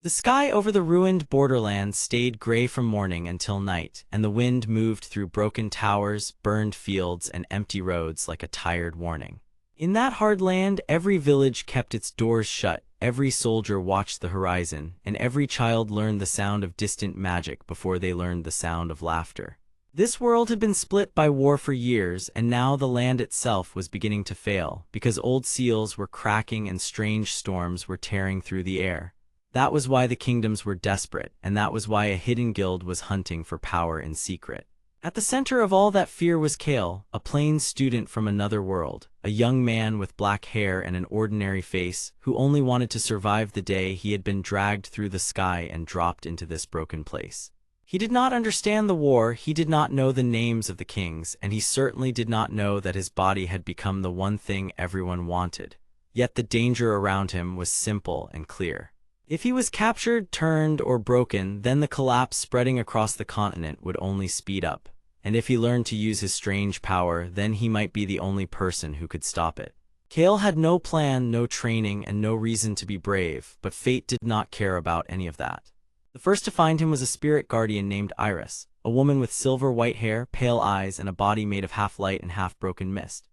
The sky over the ruined borderlands stayed gray from morning until night, and the wind moved through broken towers, burned fields, and empty roads like a tired warning. In that hard land, every village kept its doors shut, every soldier watched the horizon, and every child learned the sound of distant magic before they learned the sound of laughter. This world had been split by war for years, and now the land itself was beginning to fail, because old seals were cracking and strange storms were tearing through the air. That was why the kingdoms were desperate, and that was why a hidden guild was hunting for power in secret. At the center of all that fear was Kael, a plain student from another world, a young man with black hair and an ordinary face, who only wanted to survive the day he had been dragged through the sky and dropped into this broken place. He did not understand the war, he did not know the names of the kings, and he certainly did not know that his body had become the one thing everyone wanted. Yet the danger around him was simple and clear. If he was captured, turned, or broken, then the collapse spreading across the continent would only speed up. And if he learned to use his strange power, then he might be the only person who could stop it. Kael had no plan, no training, and no reason to be brave, but fate did not care about any of that. The first to find him was a spirit guardian named Iris, a woman with silver-white hair, pale eyes, and a body made of half light and half broken mist.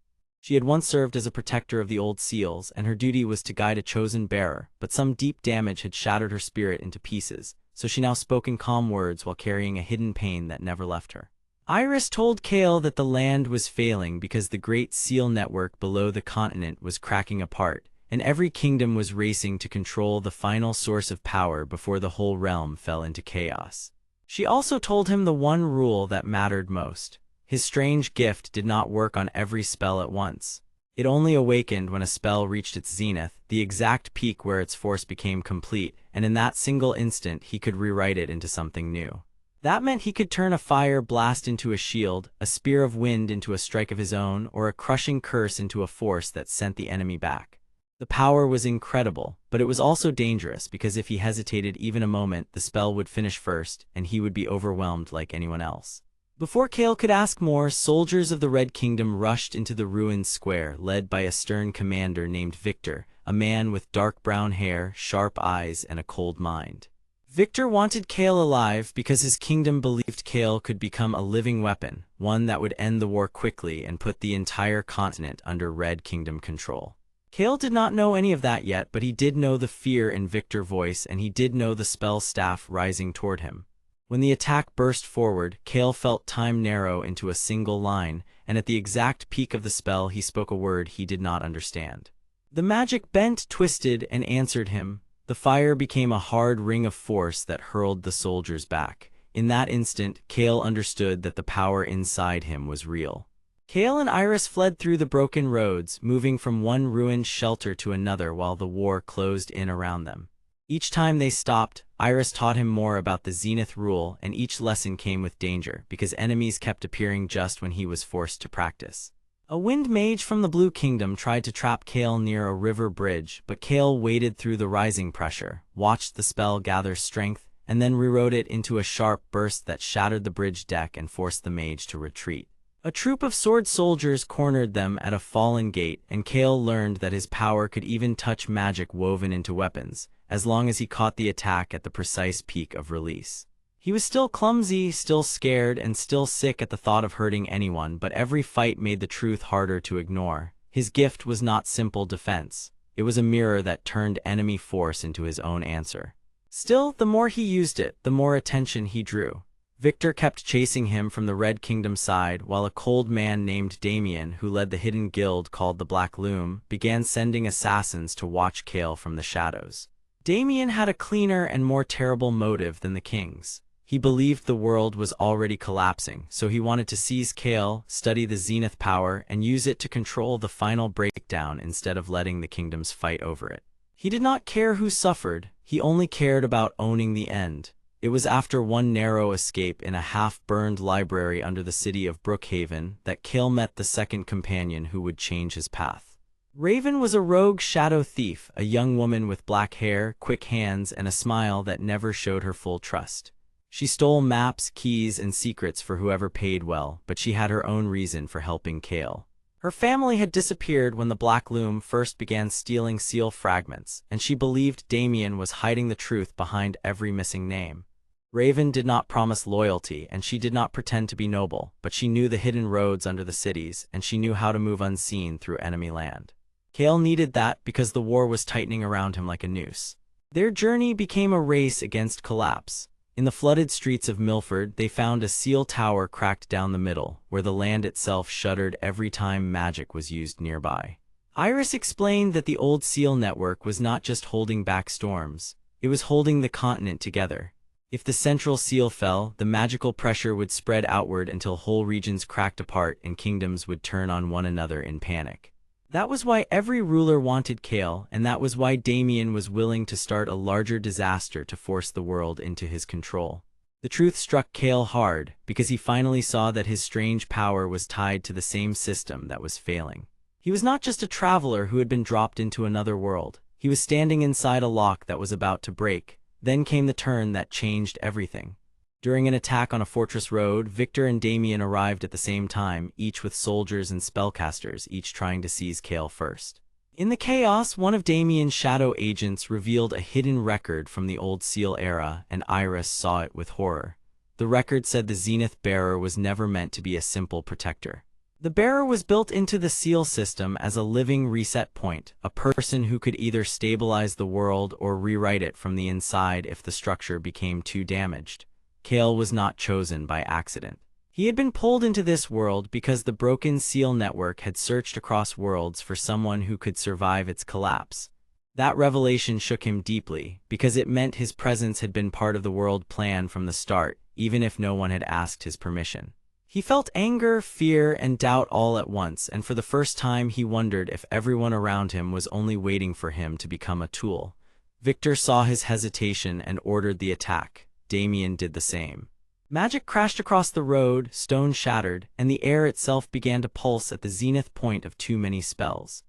She had once served as a protector of the old seals, and her duty was to guide a chosen bearer, but some deep damage had shattered her spirit into pieces, so she now spoke in calm words while carrying a hidden pain that never left her. Iris told Kael that the land was failing because the great seal network below the continent was cracking apart, and every kingdom was racing to control the final source of power before the whole realm fell into chaos. She also told him the one rule that mattered most. His strange gift did not work on every spell at once. It only awakened when a spell reached its zenith, the exact peak where its force became complete, and in that single instant he could rewrite it into something new. That meant he could turn a fire blast into a shield, a spear of wind into a strike of his own, or a crushing curse into a force that sent the enemy back. The power was incredible, but it was also dangerous because if he hesitated even a moment, the spell would finish first, and he would be overwhelmed like anyone else. Before Kael could ask more, soldiers of the Red Kingdom rushed into the ruined square, led by a stern commander named Victor, a man with dark brown hair, sharp eyes, and a cold mind. Victor wanted Kael alive because his kingdom believed Kael could become a living weapon, one that would end the war quickly and put the entire continent under Red Kingdom control. Kael did not know any of that yet, but he did know the fear in Victor's voice, and he did know the spell staff rising toward him. When the attack burst forward, Kael felt time narrow into a single line, and at the exact peak of the spell he spoke a word he did not understand. The magic bent, twisted, and answered him. The fire became a hard ring of force that hurled the soldiers back. In that instant, Kael understood that the power inside him was real. Kael and Iris fled through the broken roads, moving from one ruined shelter to another while the war closed in around them. Each time they stopped, Iris taught him more about the Zenith rule, and each lesson came with danger, because enemies kept appearing just when he was forced to practice. A wind mage from the Blue Kingdom tried to trap Kael near a river bridge, but Kael waded through the rising pressure, watched the spell gather strength, and then rewrote it into a sharp burst that shattered the bridge deck and forced the mage to retreat. A troop of sword soldiers cornered them at a fallen gate, and Kael learned that his power could even touch magic woven into weapons, as long as he caught the attack at the precise peak of release. He was still clumsy, still scared, and still sick at the thought of hurting anyone, but every fight made the truth harder to ignore. His gift was not simple defense. It was a mirror that turned enemy force into his own answer. Still, the more he used it, the more attention he drew. Victor kept chasing him from the Red Kingdom side, while a cold man named Damien, who led the hidden guild called the Black Loom, began sending assassins to watch Kael from the shadows. Damien had a cleaner and more terrible motive than the kings. He believed the world was already collapsing, so he wanted to seize Kael, study the Zenith power, and use it to control the final breakdown instead of letting the kingdoms fight over it. He did not care who suffered, he only cared about owning the end. It was after one narrow escape in a half-burned library under the city of Brookhaven that Kael met the second companion who would change his path. Raven was a rogue shadow thief, a young woman with black hair, quick hands, and a smile that never showed her full trust. She stole maps, keys, and secrets for whoever paid well, but she had her own reason for helping Kael. Her family had disappeared when the Black Loom first began stealing seal fragments, and she believed Damien was hiding the truth behind every missing name. Raven did not promise loyalty, and she did not pretend to be noble, but she knew the hidden roads under the cities, and she knew how to move unseen through enemy land. Kael needed that because the war was tightening around him like a noose. Their journey became a race against collapse. In the flooded streets of Milford, they found a seal tower cracked down the middle, where the land itself shuddered every time magic was used nearby. Iris explained that the old seal network was not just holding back storms, it was holding the continent together. If the central seal fell, the magical pressure would spread outward until whole regions cracked apart and kingdoms would turn on one another in panic. That was why every ruler wanted Kael, and that was why Damien was willing to start a larger disaster to force the world into his control. The truth struck Kael hard, because he finally saw that his strange power was tied to the same system that was failing. He was not just a traveler who had been dropped into another world. He was standing inside a lock that was about to break. Then came the turn that changed everything. During an attack on a fortress road, Victor and Damien arrived at the same time, each with soldiers and spellcasters, each trying to seize Kael first. In the chaos, one of Damien's shadow agents revealed a hidden record from the old seal era, and Iris saw it with horror. The record said the Zenith bearer was never meant to be a simple protector. The bearer was built into the seal system as a living reset point, a person who could either stabilize the world or rewrite it from the inside if the structure became too damaged. Kael was not chosen by accident. He had been pulled into this world because the broken seal network had searched across worlds for someone who could survive its collapse. That revelation shook him deeply, because it meant his presence had been part of the world plan from the start, even if no one had asked his permission. He felt anger, fear, and doubt all at once, and for the first time he wondered if everyone around him was only waiting for him to become a tool. Victor saw his hesitation and ordered the attack. Damien did the same. Magic crashed across the road, stone shattered, and the air itself began to pulse at the zenith point of too many spells.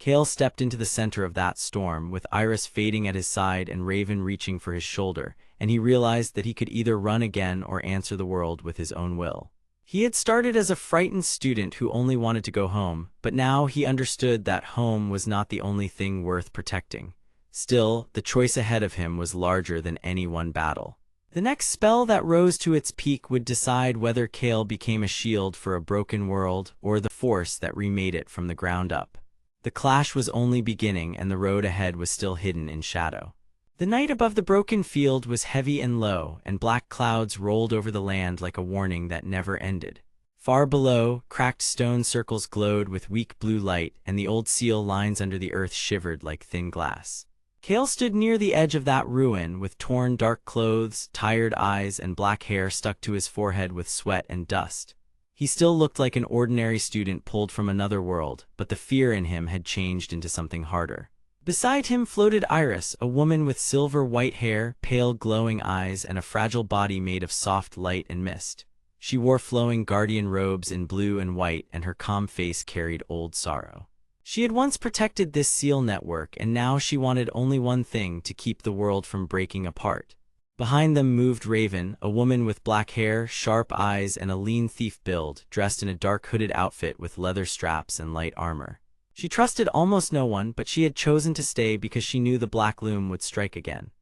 Kael stepped into the center of that storm, with Iris fading at his side and Raven reaching for his shoulder, and he realized that he could either run again or answer the world with his own will. He had started as a frightened student who only wanted to go home, but now he understood that home was not the only thing worth protecting. Still, the choice ahead of him was larger than any one battle. The next spell that rose to its peak would decide whether Kael became a shield for a broken world or the force that remade it from the ground up. The clash was only beginning, and the road ahead was still hidden in shadow. The night above the broken field was heavy and low, and black clouds rolled over the land like a warning that never ended. Far below, cracked stone circles glowed with weak blue light, and the old seal lines under the earth shivered like thin glass. Kael stood near the edge of that ruin, with torn dark clothes, tired eyes, and black hair stuck to his forehead with sweat and dust. He still looked like an ordinary student pulled from another world, but the fear in him had changed into something harder. Beside him floated Iris, a woman with silver-white hair, pale glowing eyes, and a fragile body made of soft light and mist. She wore flowing guardian robes in blue and white, and her calm face carried old sorrow. She had once protected this seal network, and now she wanted only one thing: to keep the world from breaking apart. Behind them moved Raven, a woman with black hair, sharp eyes, and a lean thief build, dressed in a dark hooded outfit with leather straps and light armor. She trusted almost no one, but she had chosen to stay because she knew the Black Loom would strike again.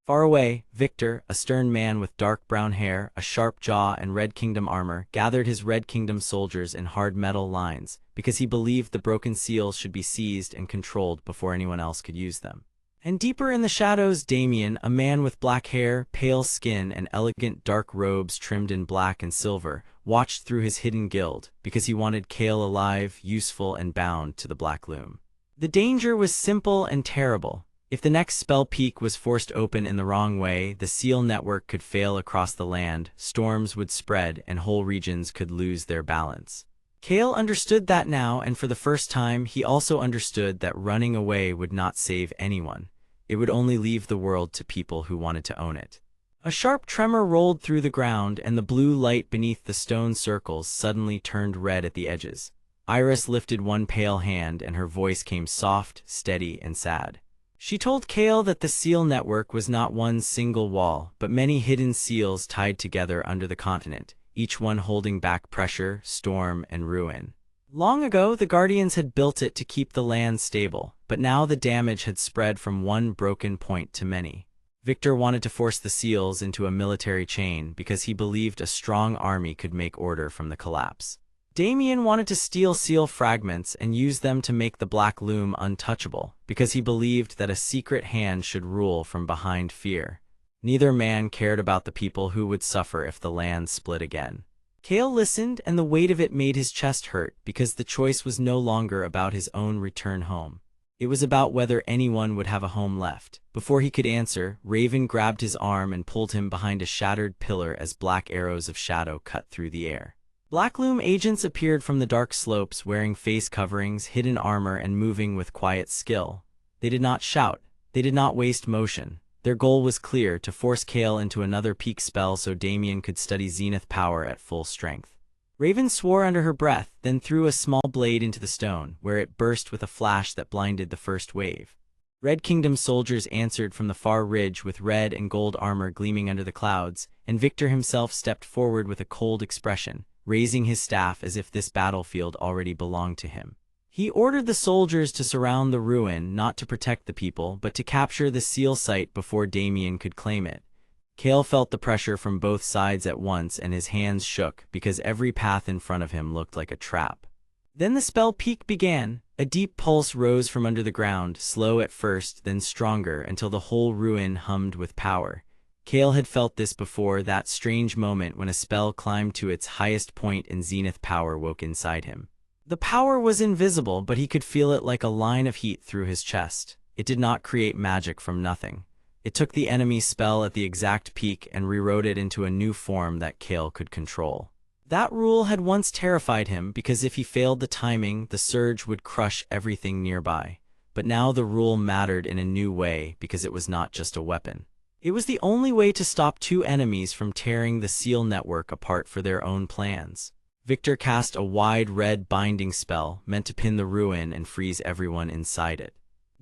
Far away, Victor, a stern man with dark brown hair, a sharp jaw, and Red Kingdom armor, gathered his Red Kingdom soldiers in hard metal lines, because he believed the broken seals should be seized and controlled before anyone else could use them. And deeper in the shadows, Damien, a man with black hair, pale skin, and elegant dark robes trimmed in black and silver, watched through his hidden guild, because he wanted Kael alive, useful, and bound to the Black Loom. The danger was simple and terrible. If the next spell peak was forced open in the wrong way, the seal network could fail across the land, storms would spread, and whole regions could lose their balance. Kael understood that now, and for the first time, he also understood that running away would not save anyone. It would only leave the world to people who wanted to own it. A sharp tremor rolled through the ground, and the blue light beneath the stone circles suddenly turned red at the edges. Iris lifted one pale hand, and her voice came soft, steady, and sad. She told Kael that the seal network was not one single wall, but many hidden seals tied together under the continent, each one holding back pressure, storm, and ruin. Long ago, the Guardians had built it to keep the land stable, but now the damage had spread from one broken point to many. Victor wanted to force the seals into a military chain because he believed a strong army could make order from the collapse. Damien wanted to steal seal fragments and use them to make the Black Loom untouchable because he believed that a secret hand should rule from behind fear. Neither man cared about the people who would suffer if the land split again. Kael listened, and the weight of it made his chest hurt because the choice was no longer about his own return home. It was about whether anyone would have a home left. Before he could answer, Raven grabbed his arm and pulled him behind a shattered pillar as black arrows of shadow cut through the air. Black Loom agents appeared from the dark slopes wearing face coverings, hidden armor, and moving with quiet skill. They did not shout. They did not waste motion. Their goal was clear: to force Kael into another peak spell so Damien could study Zenith power at full strength. Raven swore under her breath, then threw a small blade into the stone, where it burst with a flash that blinded the first wave. Red Kingdom soldiers answered from the far ridge with red and gold armor gleaming under the clouds, and Victor himself stepped forward with a cold expression, raising his staff as if this battlefield already belonged to him. He ordered the soldiers to surround the ruin, not to protect the people, but to capture the seal site before Damien could claim it. Kael felt the pressure from both sides at once, and his hands shook because every path in front of him looked like a trap. Then the spell peak began. A deep pulse rose from under the ground, slow at first, then stronger, until the whole ruin hummed with power. Kael had felt this before, that strange moment when a spell climbed to its highest point and Zenith power woke inside him. The power was invisible, but he could feel it like a line of heat through his chest. It did not create magic from nothing. It took the enemy's spell at the exact peak and rewrote it into a new form that Kael could control. That rule had once terrified him because if he failed the timing, the surge would crush everything nearby. But now the rule mattered in a new way because it was not just a weapon. It was the only way to stop two enemies from tearing the seal network apart for their own plans. Victor cast a wide red binding spell meant to pin the ruin and freeze everyone inside it.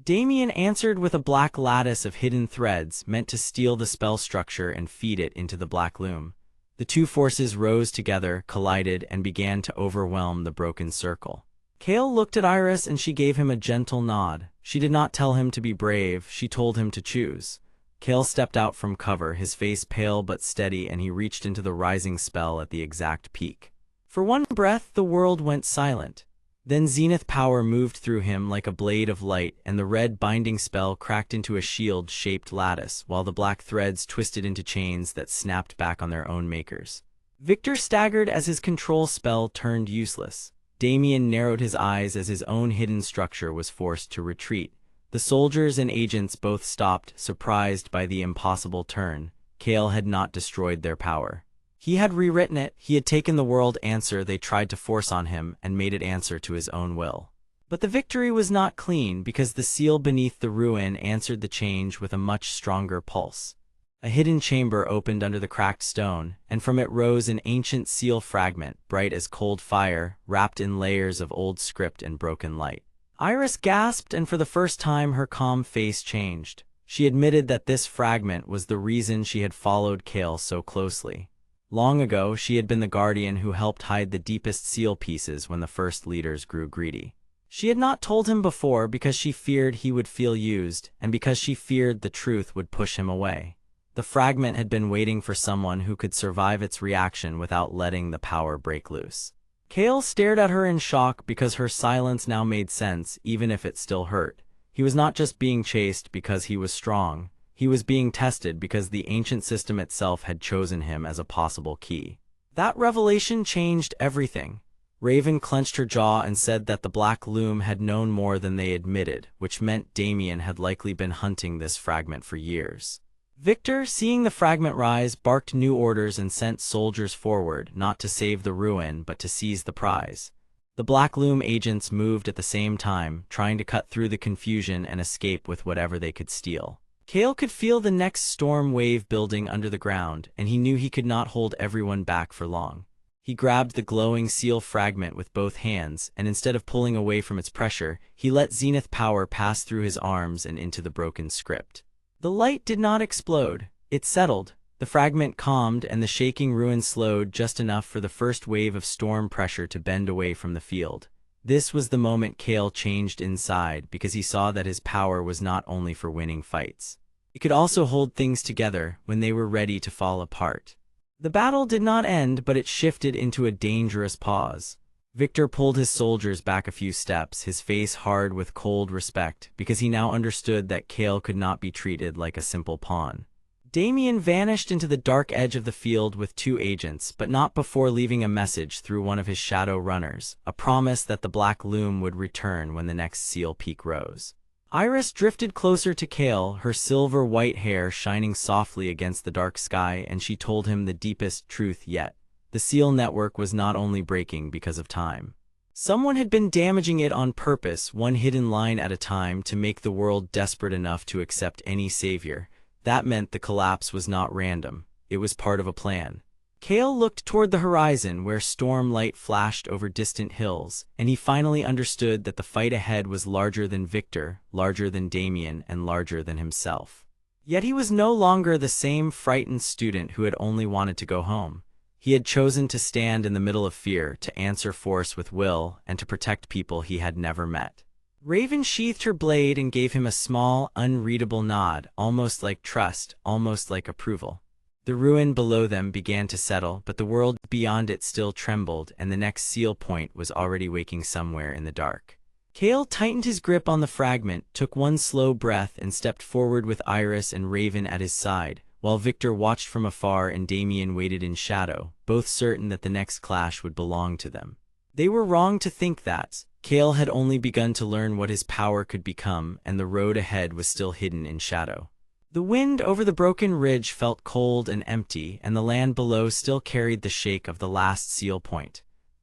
Damien answered with a black lattice of hidden threads meant to steal the spell structure and feed it into the Black Loom. The two forces rose together, collided, and began to overwhelm the broken circle. Kael looked at Iris and she gave him a gentle nod. She did not tell him to be brave, she told him to choose. Kael stepped out from cover, his face pale but steady, and he reached into the rising spell at the exact peak. For one breath, the world went silent. Then Zenith power moved through him like a blade of light, and the red binding spell cracked into a shield-shaped lattice, while the black threads twisted into chains that snapped back on their own makers. Victor staggered as his control spell turned useless. Damien narrowed his eyes as his own hidden structure was forced to retreat. The soldiers and agents both stopped, surprised by the impossible turn. Kael had not destroyed their power. He had rewritten it. He had taken the world answer they tried to force on him and made it answer to his own will. But the victory was not clean because the seal beneath the ruin answered the change with a much stronger pulse. A hidden chamber opened under the cracked stone, and from it rose an ancient seal fragment, bright as cold fire, wrapped in layers of old script and broken light. Iris gasped, and for the first time her calm face changed. She admitted that this fragment was the reason she had followed Kael so closely. Long ago, she had been the guardian who helped hide the deepest seal pieces when the first leaders grew greedy. She had not told him before because she feared he would feel used, and because she feared the truth would push him away. The fragment had been waiting for someone who could survive its reaction without letting the power break loose. Kael stared at her in shock because her silence now made sense, even if it still hurt. He was not just being chased because he was strong. He was being tested because the ancient system itself had chosen him as a possible key. That revelation changed everything. Raven clenched her jaw and said that the Black Loom had known more than they admitted, which meant Damien had likely been hunting this fragment for years. Victor, seeing the fragment rise, barked new orders and sent soldiers forward, not to save the ruin but to seize the prize. The Black Loom agents moved at the same time, trying to cut through the confusion and escape with whatever they could steal. Kael could feel the next storm wave building under the ground, and he knew he could not hold everyone back for long. He grabbed the glowing seal fragment with both hands, and instead of pulling away from its pressure, he let Zenith power pass through his arms and into the broken script. The light did not explode. It settled. The fragment calmed, and the shaking ruin slowed just enough for the first wave of storm pressure to bend away from the field. This was the moment Kael changed inside because he saw that his power was not only for winning fights. It could also hold things together when they were ready to fall apart. The battle did not end, but it shifted into a dangerous pause. Victor pulled his soldiers back a few steps, his face hard with cold respect, because he now understood that Kael could not be treated like a simple pawn. Damien vanished into the dark edge of the field with 2 agents, but not before leaving a message through one of his shadow runners, a promise that the Black Loom would return when the next seal peak rose. Iris drifted closer to Kael, her silver-white hair shining softly against the dark sky, and she told him the deepest truth yet. The seal network was not only breaking because of time. Someone had been damaging it on purpose, one hidden line at a time, to make the world desperate enough to accept any savior. That meant the collapse was not random. It was part of a plan. Kael looked toward the horizon where storm light flashed over distant hills, and he finally understood that the fight ahead was larger than Victor, larger than Damien, and larger than himself. Yet he was no longer the same frightened student who had only wanted to go home. He had chosen to stand in the middle of fear, to answer force with will, and to protect people he had never met. Raven sheathed her blade and gave him a small, unreadable nod, almost like trust, almost like approval. The ruin below them began to settle, but the world beyond it still trembled, and the next seal point was already waking somewhere in the dark. Kael tightened his grip on the fragment, took one slow breath, and stepped forward with Iris and Raven at his side, while Victor watched from afar and Damien waited in shadow, both certain that the next clash would belong to them. They were wrong to think that. Kael had only begun to learn what his power could become, and the road ahead was still hidden in shadow. The wind over the broken ridge felt cold and empty, and the land below still carried the shake of the last seal point.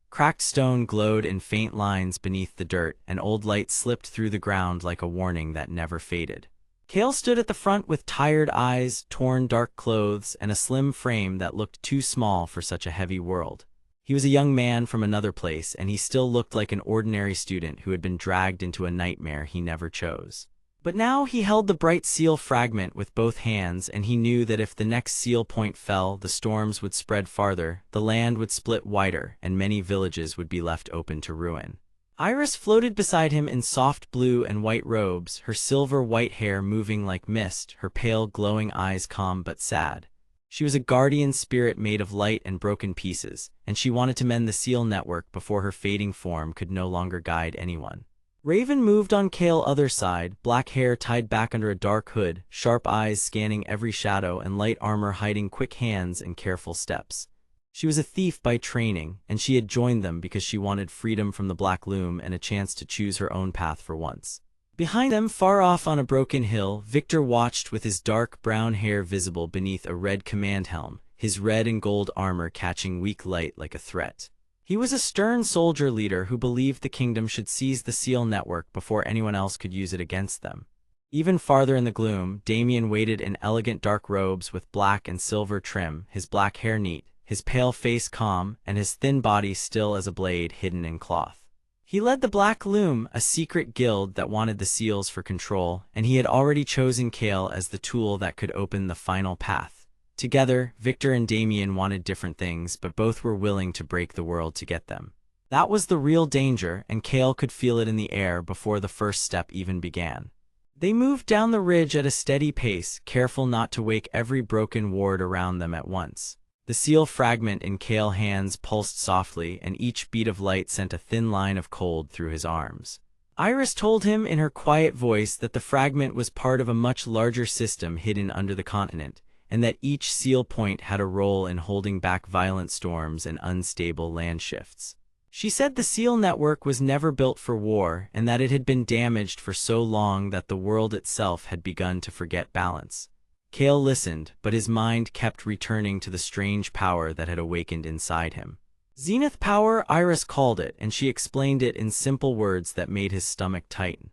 Cracked stone glowed in faint lines beneath the dirt, and old light slipped through the ground like a warning that never faded. Kael stood at the front with tired eyes, torn dark clothes, and a slim frame that looked too small for such a heavy world. He was a young man from another place, and he still looked like an ordinary student who had been dragged into a nightmare he never chose. But now he held the bright seal fragment with both hands, and he knew that if the next seal point fell, the storms would spread farther, the land would split wider, and many villages would be left open to ruin. Iris floated beside him in soft blue and white robes, her silver-white hair moving like mist, her pale glowing eyes calm but sad. She was a guardian spirit made of light and broken pieces, and she wanted to mend the seal network before her fading form could no longer guide anyone. Raven moved on Kael's other side, black hair tied back under a dark hood, sharp eyes scanning every shadow, and light armor hiding quick hands and careful steps. She was a thief by training, and she had joined them because she wanted freedom from the Black Loom and a chance to choose her own path for once. Behind them, far off on a broken hill, Victor watched with his dark brown hair visible beneath a red command helm, his red and gold armor catching weak light like a threat. He was a stern soldier leader who believed the kingdom should seize the seal network before anyone else could use it against them. Even farther in the gloom, Damien waited in elegant dark robes with black and silver trim, his black hair neat, his pale face calm, and his thin body still as a blade hidden in cloth. He led the Black Loom, a secret guild that wanted the seals for control, and he had already chosen Kael as the tool that could open the final path. Together, Victor and Damien wanted different things, but both were willing to break the world to get them. That was the real danger, and Kael could feel it in the air before the first step even began. They moved down the ridge at a steady pace, careful not to wake every broken ward around them at once. The seal fragment in Kael's hands pulsed softly, and each beat of light sent a thin line of cold through his arms. Iris told him in her quiet voice that the fragment was part of a much larger system hidden under the continent, and that each seal point had a role in holding back violent storms and unstable land shifts. She said the seal network was never built for war, and that it had been damaged for so long that the world itself had begun to forget balance. Kael listened, but his mind kept returning to the strange power that had awakened inside him. Zenith power, Iris called it, and she explained it in simple words that made his stomach tighten.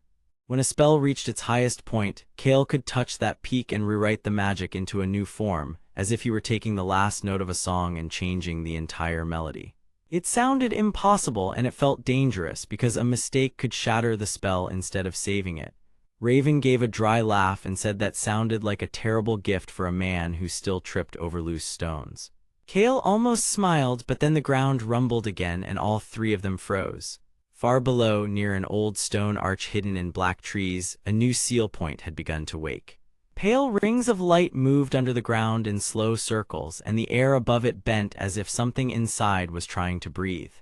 When a spell reached its highest point, Kael could touch that peak and rewrite the magic into a new form, as if he were taking the last note of a song and changing the entire melody. It sounded impossible, and it felt dangerous because a mistake could shatter the spell instead of saving it. Raven gave a dry laugh and said that sounded like a terrible gift for a man who still tripped over loose stones. Kael almost smiled, but then the ground rumbled again and all three of them froze. Far below, near an old stone arch hidden in black trees, a new seal point had begun to wake. Pale rings of light moved under the ground in slow circles, and the air above it bent as if something inside was trying to breathe.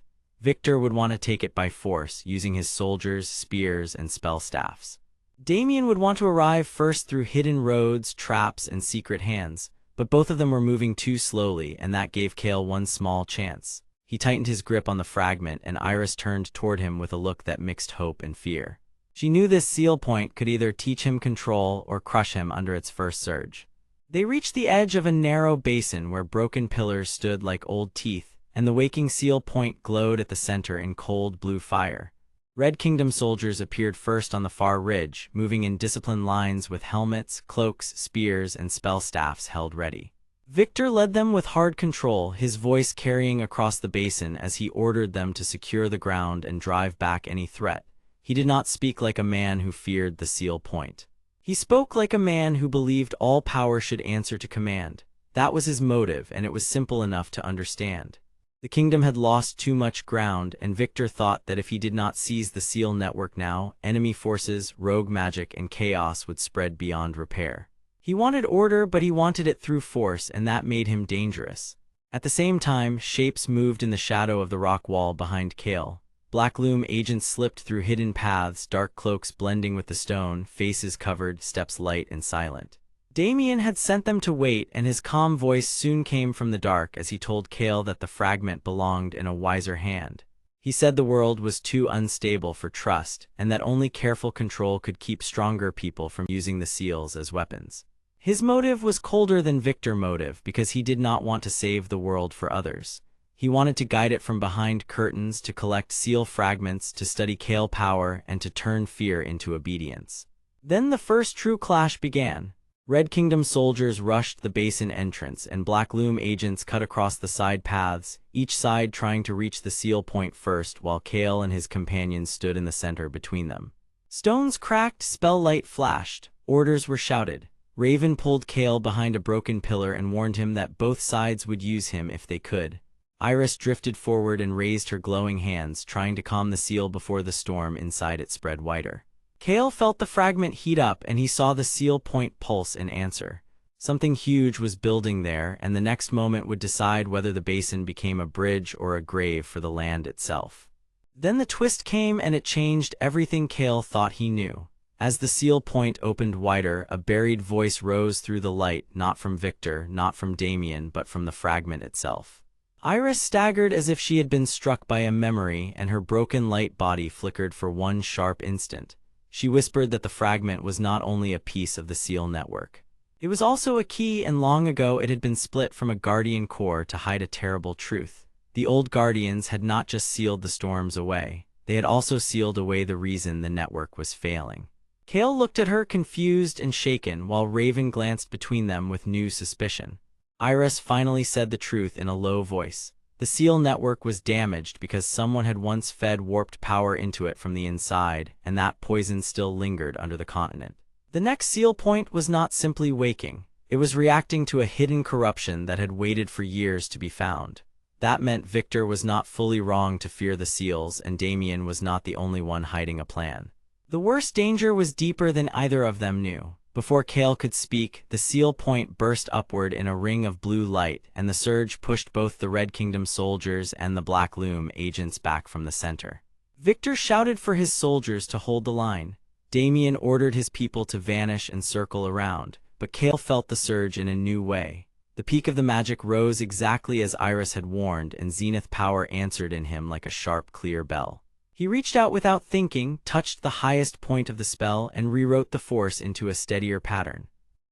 Victor would want to take it by force, using his soldiers, spears, and spell staffs. Damien would want to arrive first through hidden roads, traps, and secret hands, but both of them were moving too slowly, and that gave Kael one small chance. He tightened his grip on the fragment, and Iris turned toward him with a look that mixed hope and fear. She knew this seal point could either teach him control or crush him under its first surge. They reached the edge of a narrow basin where broken pillars stood like old teeth, and the waking seal point glowed at the center in cold blue fire. Red Kingdom soldiers appeared first on the far ridge, moving in disciplined lines with helmets, cloaks, spears, and spell staffs held ready. Victor led them with hard control, his voice carrying across the basin as he ordered them to secure the ground and drive back any threat. He did not speak like a man who feared the seal point. He spoke like a man who believed all power should answer to command. That was his motive, and it was simple enough to understand. The kingdom had lost too much ground, and Victor thought that if he did not seize the seal network now, enemy forces, rogue magic, and chaos would spread beyond repair. He wanted order, but he wanted it through force, and that made him dangerous. At the same time, shapes moved in the shadow of the rock wall behind Kael. Black Loom agents slipped through hidden paths, dark cloaks blending with the stone, faces covered, steps light and silent. Damien had sent them to wait, and his calm voice soon came from the dark as he told Kael that the fragment belonged in a wiser hand. He said the world was too unstable for trust, and that only careful control could keep stronger people from using the seals as weapons. His motive was colder than Victor's motive because he did not want to save the world for others. He wanted to guide it from behind curtains, to collect seal fragments, to study Kael power, and to turn fear into obedience. Then the first true clash began. Red Kingdom soldiers rushed the basin entrance, and Black Loom agents cut across the side paths, each side trying to reach the seal point first, while Kael and his companions stood in the center between them. Stones cracked, spell light flashed, orders were shouted. Raven pulled Kael behind a broken pillar and warned him that both sides would use him if they could. Iris drifted forward and raised her glowing hands, trying to calm the seal before the storm inside it spread wider. Kael felt the fragment heat up, and he saw the seal point pulse in answer. Something huge was building there, and the next moment would decide whether the basin became a bridge or a grave for the land itself. Then the twist came, and it changed everything Kael thought he knew. As the seal point opened wider, a buried voice rose through the light, not from Victor, not from Damien, but from the fragment itself. Iris staggered as if she had been struck by a memory, and her broken light body flickered for one sharp instant. She whispered that the fragment was not only a piece of the seal network. It was also a key, and long ago it had been split from a guardian core to hide a terrible truth. The old guardians had not just sealed the storms away, they had also sealed away the reason the network was failing. Kael looked at her, confused and shaken, while Raven glanced between them with new suspicion. Iris finally said the truth in a low voice. The seal network was damaged because someone had once fed warped power into it from the inside, and that poison still lingered under the continent. The next seal point was not simply waking. It was reacting to a hidden corruption that had waited for years to be found. That meant Victor was not fully wrong to fear the seals, and Damien was not the only one hiding a plan. The worst danger was deeper than either of them knew. Before Kael could speak, the seal point burst upward in a ring of blue light, and the surge pushed both the Red Kingdom soldiers and the Black Loom agents back from the center. Victor shouted for his soldiers to hold the line. Damien ordered his people to vanish and circle around, but Kael felt the surge in a new way. The peak of the magic rose exactly as Iris had warned, and Zenith power answered in him like a sharp, clear bell. He reached out without thinking, touched the highest point of the spell, and rewrote the force into a steadier pattern.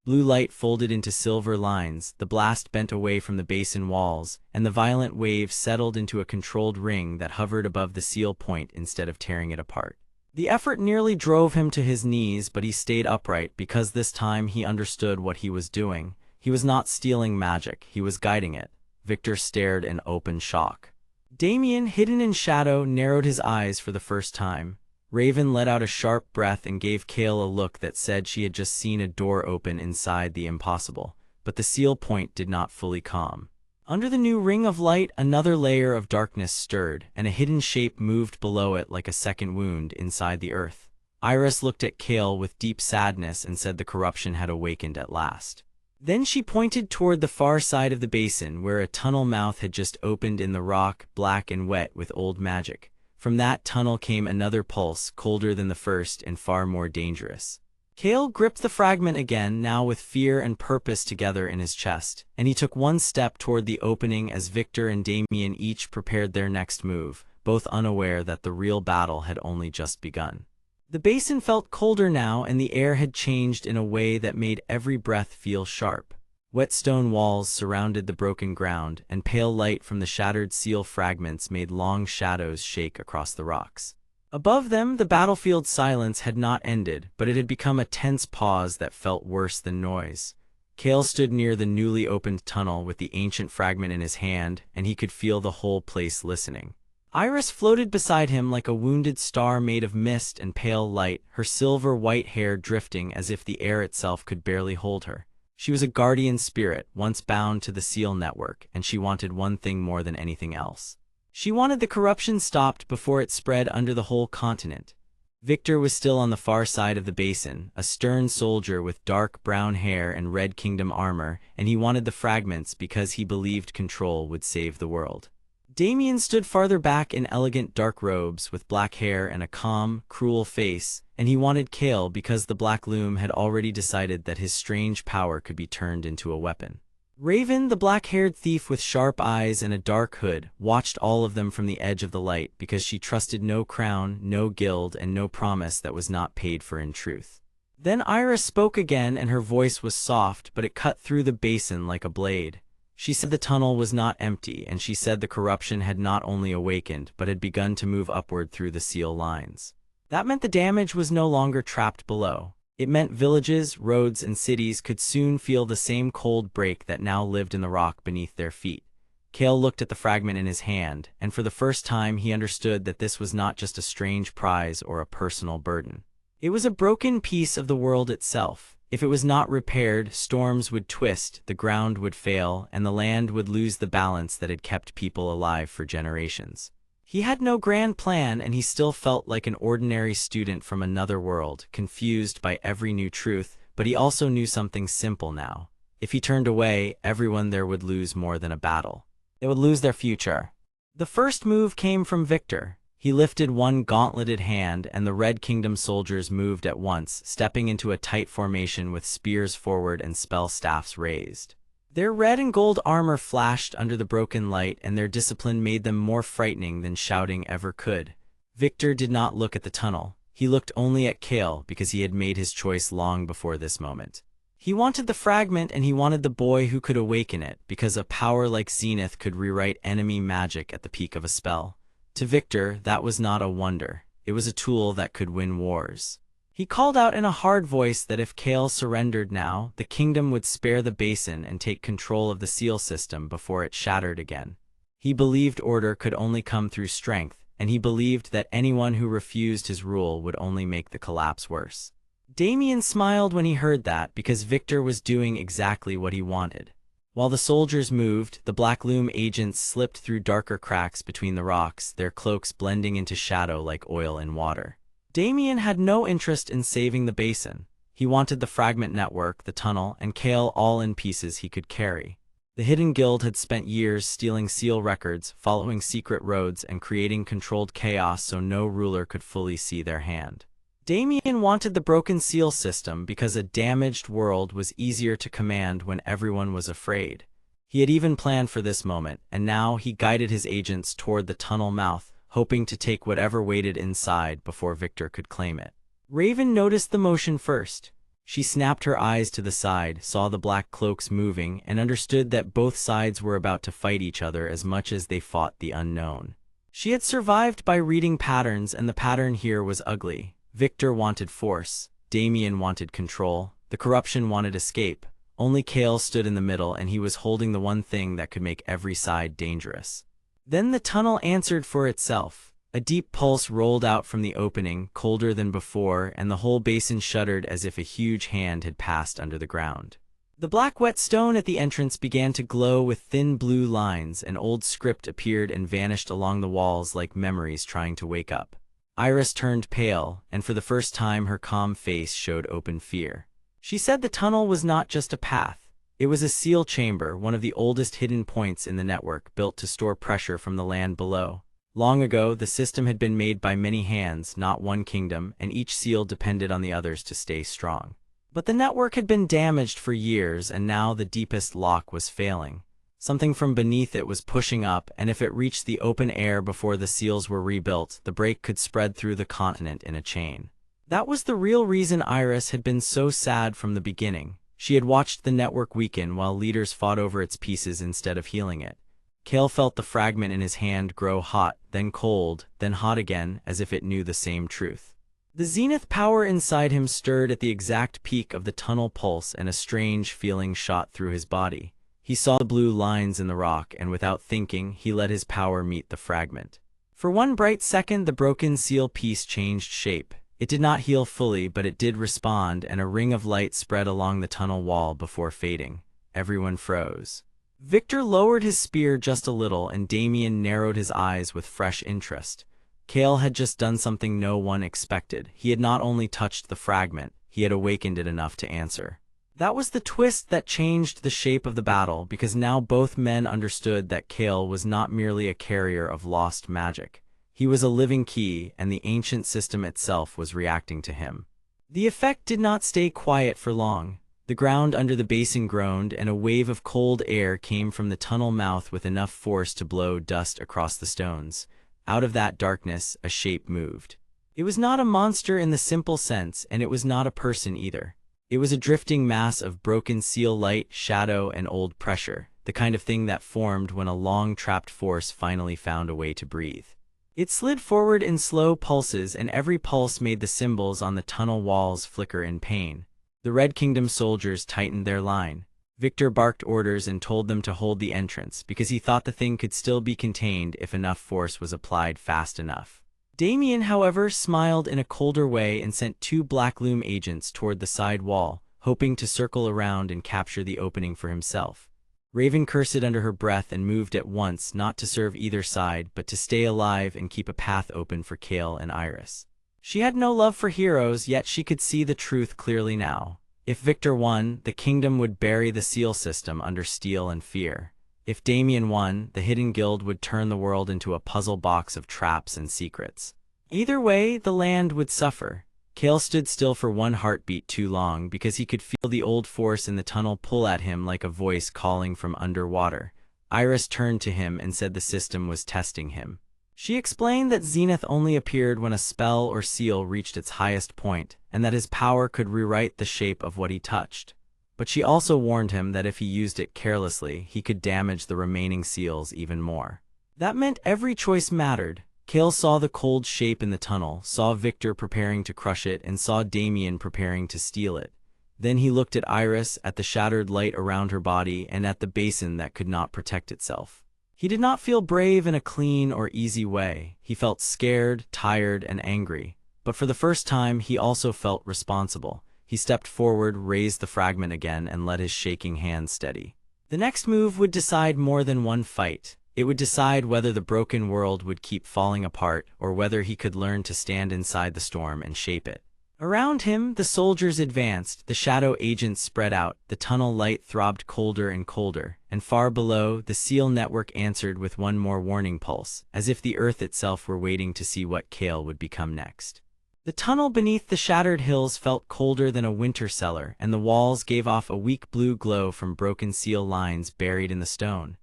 Blue light folded into silver lines, the blast bent away from the basin walls, and the violent wave settled into a controlled ring that hovered above the seal point instead of tearing it apart. The effort nearly drove him to his knees, but he stayed upright because this time he understood what he was doing. He was not stealing magic, he was guiding it. Victor stared in open shock. Damien, hidden in shadow, narrowed his eyes for the first time. Raven let out a sharp breath and gave Kael a look that said she had just seen a door open inside the impossible, but the seal point did not fully calm. Under the new ring of light, another layer of darkness stirred, and a hidden shape moved below it like a second wound inside the earth. Iris looked at Kael with deep sadness and said the corruption had awakened at last. Then she pointed toward the far side of the basin, where a tunnel mouth had just opened in the rock, black and wet with old magic. From that tunnel came another pulse, colder than the first and far more dangerous. Kael gripped the fragment again, now with fear and purpose together in his chest, and he took one step toward the opening as Victor and Damien each prepared their next move, both unaware that the real battle had only just begun. The basin felt colder now, and the air had changed in a way that made every breath feel sharp. Wet stone walls surrounded the broken ground, and pale light from the shattered seal fragments made long shadows shake across the rocks. Above them, the battlefield's silence had not ended, but it had become a tense pause that felt worse than noise. Kael stood near the newly opened tunnel with the ancient fragment in his hand, and he could feel the whole place listening. Iris floated beside him like a wounded star made of mist and pale light, her silver-white hair drifting as if the air itself could barely hold her. She was a guardian spirit, once bound to the seal network, and she wanted one thing more than anything else. She wanted the corruption stopped before it spread under the whole continent. Victor was still on the far side of the basin, a stern soldier with dark brown hair and Red Kingdom armor, and he wanted the fragments because he believed control would save the world. Damien stood farther back in elegant dark robes with black hair and a calm, cruel face, and he wanted Kael because the Black Loom had already decided that his strange power could be turned into a weapon. Raven, the black-haired thief with sharp eyes and a dark hood, watched all of them from the edge of the light because she trusted no crown, no guild, and no promise that was not paid for in truth. Then Iris spoke again, and her voice was soft, but it cut through the basin like a blade. She said the tunnel was not empty, and she said the corruption had not only awakened, but had begun to move upward through the seal lines. That meant the damage was no longer trapped below. It meant villages, roads, and cities could soon feel the same cold break that now lived in the rock beneath their feet. Kael looked at the fragment in his hand, and for the first time he understood that this was not just a strange prize or a personal burden. It was a broken piece of the world itself. If it was not repaired, storms would twist, the ground would fail, and the land would lose the balance that had kept people alive for generations. He had no grand plan, and he still felt like an ordinary student from another world, confused by every new truth, but he also knew something simple now. If he turned away, everyone there would lose more than a battle. They would lose their future. The first move came from Victor. He lifted one gauntleted hand, and the Red Kingdom soldiers moved at once, stepping into a tight formation with spears forward and spell staffs raised. Their red and gold armor flashed under the broken light, and their discipline made them more frightening than shouting ever could. Victor did not look at the tunnel. He looked only at Kael because he had made his choice long before this moment. He wanted the fragment, and he wanted the boy who could awaken it, because a power like Zenith could rewrite enemy magic at the peak of a spell. To Victor, that was not a wonder. It was a tool that could win wars. He called out in a hard voice that if Kael surrendered now, the kingdom would spare the basin and take control of the seal system before it shattered again. He believed order could only come through strength, and he believed that anyone who refused his rule would only make the collapse worse. Damien smiled when he heard that because Victor was doing exactly what he wanted. While the soldiers moved, the Black Loom agents slipped through darker cracks between the rocks, their cloaks blending into shadow like oil in water. Damien had no interest in saving the basin. He wanted the fragment network, the tunnel, and Kael all in pieces he could carry. The Hidden Guild had spent years stealing seal records, following secret roads, and creating controlled chaos so no ruler could fully see their hand. Damien wanted the broken seal system because a damaged world was easier to command when everyone was afraid. He had even planned for this moment, and now he guided his agents toward the tunnel mouth, hoping to take whatever waited inside before Victor could claim it. Raven noticed the motion first. She snapped her eyes to the side, saw the black cloaks moving, and understood that both sides were about to fight each other as much as they fought the unknown. She had survived by reading patterns, and the pattern here was ugly. Victor wanted force, Damien wanted control, the corruption wanted escape. Only Kael stood in the middle, and he was holding the one thing that could make every side dangerous. Then the tunnel answered for itself. A deep pulse rolled out from the opening, colder than before, and the whole basin shuddered as if a huge hand had passed under the ground. The black whetstone at the entrance began to glow with thin blue lines, and old script appeared and vanished along the walls like memories trying to wake up. Iris turned pale, and for the first time her calm face showed open fear. She said the tunnel was not just a path. It was a seal chamber, one of the oldest hidden points in the network, built to store pressure from the land below. Long ago, the system had been made by many hands, not one kingdom, and each seal depended on the others to stay strong. But the network had been damaged for years, and now the deepest lock was failing. Something from beneath it was pushing up, and if it reached the open air before the seals were rebuilt, the break could spread through the continent in a chain. That was the real reason Iris had been so sad from the beginning. She had watched the network weaken while leaders fought over its pieces instead of healing it. Kael felt the fragment in his hand grow hot, then cold, then hot again, as if it knew the same truth. The Zenith power inside him stirred at the exact peak of the tunnel pulse, and a strange feeling shot through his body. He saw the blue lines in the rock, and without thinking, he let his power meet the fragment. For one bright second, the broken seal piece changed shape. It did not heal fully, but it did respond, and a ring of light spread along the tunnel wall before fading. Everyone froze. Victor lowered his spear just a little, and Damien narrowed his eyes with fresh interest. Kael had just done something no one expected. He had not only touched the fragment, he had awakened it enough to answer. That was the twist that changed the shape of the battle, because now both men understood that Kael was not merely a carrier of lost magic. He was a living key, and the ancient system itself was reacting to him. The effect did not stay quiet for long. The ground under the basin groaned, and a wave of cold air came from the tunnel mouth with enough force to blow dust across the stones. Out of that darkness, a shape moved. It was not a monster in the simple sense, and it was not a person either. It was a drifting mass of broken seal light, shadow, and old pressure, the kind of thing that formed when a long-trapped force finally found a way to breathe. It slid forward in slow pulses, and every pulse made the symbols on the tunnel walls flicker in pain. The Red Kingdom soldiers tightened their line. Victor barked orders and told them to hold the entrance, because he thought the thing could still be contained if enough force was applied fast enough. Damien, however, smiled in a colder way and sent 2 Black Loom agents toward the side wall, hoping to circle around and capture the opening for himself. Raven cursed under her breath and moved at once, not to serve either side, but to stay alive and keep a path open for Kael and Iris. She had no love for heroes, yet she could see the truth clearly now. If Victor won, the kingdom would bury the seal system under steel and fear. If Damien won, the Hidden Guild would turn the world into a puzzle box of traps and secrets. Either way, the land would suffer. Kael stood still for one heartbeat too long, because he could feel the old force in the tunnel pull at him like a voice calling from underwater. Iris turned to him and said the system was testing him. She explained that Zenith only appeared when a spell or seal reached its highest point, and that his power could rewrite the shape of what he touched. But she also warned him that if he used it carelessly, he could damage the remaining seals even more. That meant every choice mattered. Kael saw the cold shape in the tunnel, saw Victor preparing to crush it, and saw Damien preparing to steal it. Then he looked at Iris, at the shattered light around her body, and at the basin that could not protect itself. He did not feel brave in a clean or easy way. He felt scared, tired, and angry. But for the first time, he also felt responsible. He stepped forward, raised the fragment again, and let his shaking hand steady. The next move would decide more than one fight. It would decide whether the broken world would keep falling apart, or whether he could learn to stand inside the storm and shape it. Around him, the soldiers advanced, the shadow agents spread out, the tunnel light throbbed colder and colder, and far below, the seal network answered with one more warning pulse, as if the earth itself were waiting to see what Kael would become next. The tunnel beneath the shattered hills felt colder than a winter cellar, and the walls gave off a weak blue glow from broken seal lines buried in the stone.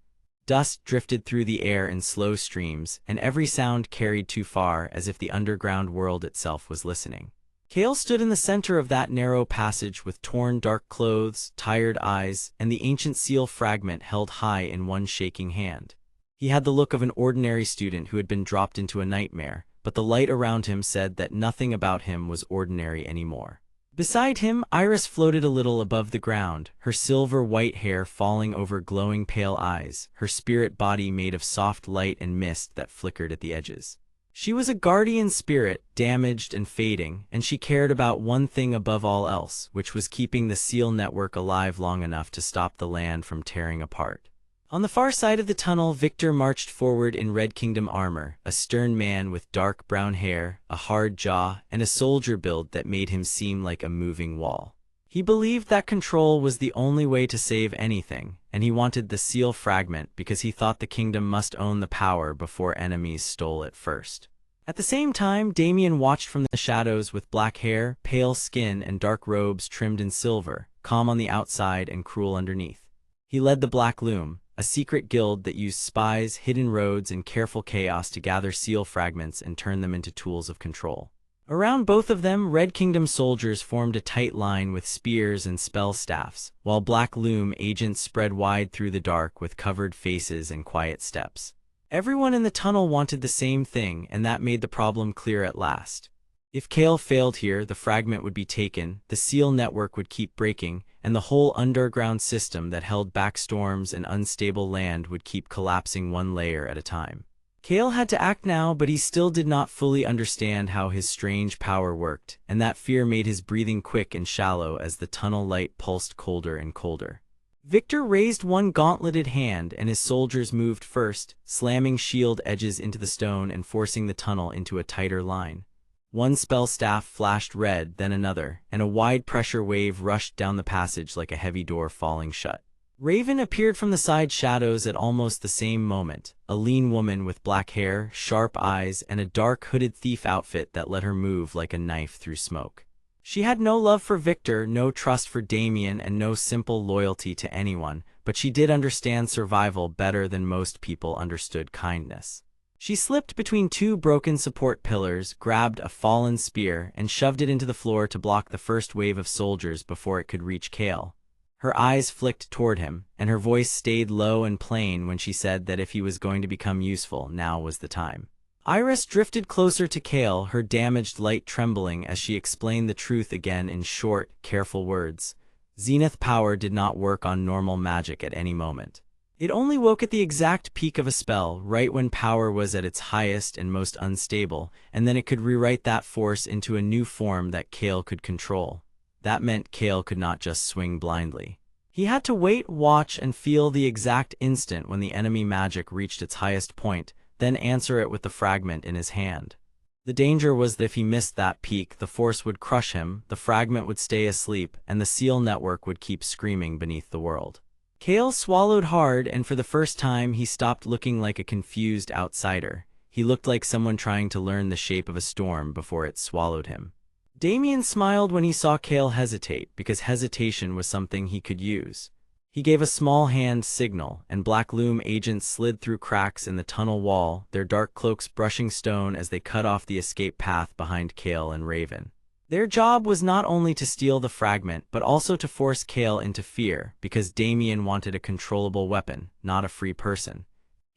Dust drifted through the air in slow streams, and every sound carried too far, as if the underground world itself was listening. Kael stood in the center of that narrow passage with torn dark clothes, tired eyes, and the ancient seal fragment held high in one shaking hand. He had the look of an ordinary student who had been dropped into a nightmare, but the light around him said that nothing about him was ordinary anymore. Beside him, Iris floated a little above the ground, her silver-white hair falling over glowing pale eyes, her spirit body made of soft light and mist that flickered at the edges. She was a guardian spirit, damaged and fading, and she cared about one thing above all else, which was keeping the seal network alive long enough to stop the land from tearing apart. On the far side of the tunnel, Victor marched forward in Red Kingdom armor, a stern man with dark brown hair, a hard jaw, and a soldier build that made him seem like a moving wall. He believed that control was the only way to save anything, and he wanted the seal fragment because he thought the kingdom must own the power before enemies stole it first. At the same time, Damien watched from the shadows with black hair, pale skin, and dark robes trimmed in silver, calm on the outside and cruel underneath. He led the Black Loom, a secret guild that used spies, hidden roads, and careful chaos to gather seal fragments and turn them into tools of control. Around both of them, Red Kingdom soldiers formed a tight line with spears and spell staffs, while Black Loom agents spread wide through the dark with covered faces and quiet steps. Everyone in the tunnel wanted the same thing, and that made the problem clear at last. If Kael failed here, the fragment would be taken, the seal network would keep breaking, and the whole underground system that held back storms and unstable land would keep collapsing one layer at a time. Kael had to act now, but he still did not fully understand how his strange power worked, and that fear made his breathing quick and shallow as the tunnel light pulsed colder and colder. Victor raised one gauntleted hand, and his soldiers moved first, slamming shield edges into the stone and forcing the tunnel into a tighter line. One spell staff flashed red, then another, and a wide pressure wave rushed down the passage like a heavy door falling shut. Raven appeared from the side shadows at almost the same moment, a lean woman with black hair, sharp eyes, and a dark hooded thief outfit that let her move like a knife through smoke. She had no love for Victor, no trust for Damien, and no simple loyalty to anyone, but she did understand survival better than most people understood kindness. She slipped between two broken support pillars, grabbed a fallen spear, and shoved it into the floor to block the first wave of soldiers before it could reach Kael. Her eyes flicked toward him, and her voice stayed low and plain when she said that if he was going to become useful, now was the time. Iris drifted closer to Kael, her damaged light trembling as she explained the truth again in short, careful words. Zenith power did not work on normal magic at any moment. It only woke at the exact peak of a spell, right when power was at its highest and most unstable, and then it could rewrite that force into a new form that Kael could control. That meant Kael could not just swing blindly. He had to wait, watch, and feel the exact instant when the enemy magic reached its highest point, then answer it with the fragment in his hand. The danger was that if he missed that peak, the force would crush him, the fragment would stay asleep, and the seal network would keep screaming beneath the world. Kael swallowed hard, and for the first time he stopped looking like a confused outsider. He looked like someone trying to learn the shape of a storm before it swallowed him. Damien smiled when he saw Kael hesitate, because hesitation was something he could use. He gave a small hand signal, and Black Loom agents slid through cracks in the tunnel wall, their dark cloaks brushing stone as they cut off the escape path behind Kael and Raven. Their job was not only to steal the fragment, but also to force Kael into fear, because Damien wanted a controllable weapon, not a free person.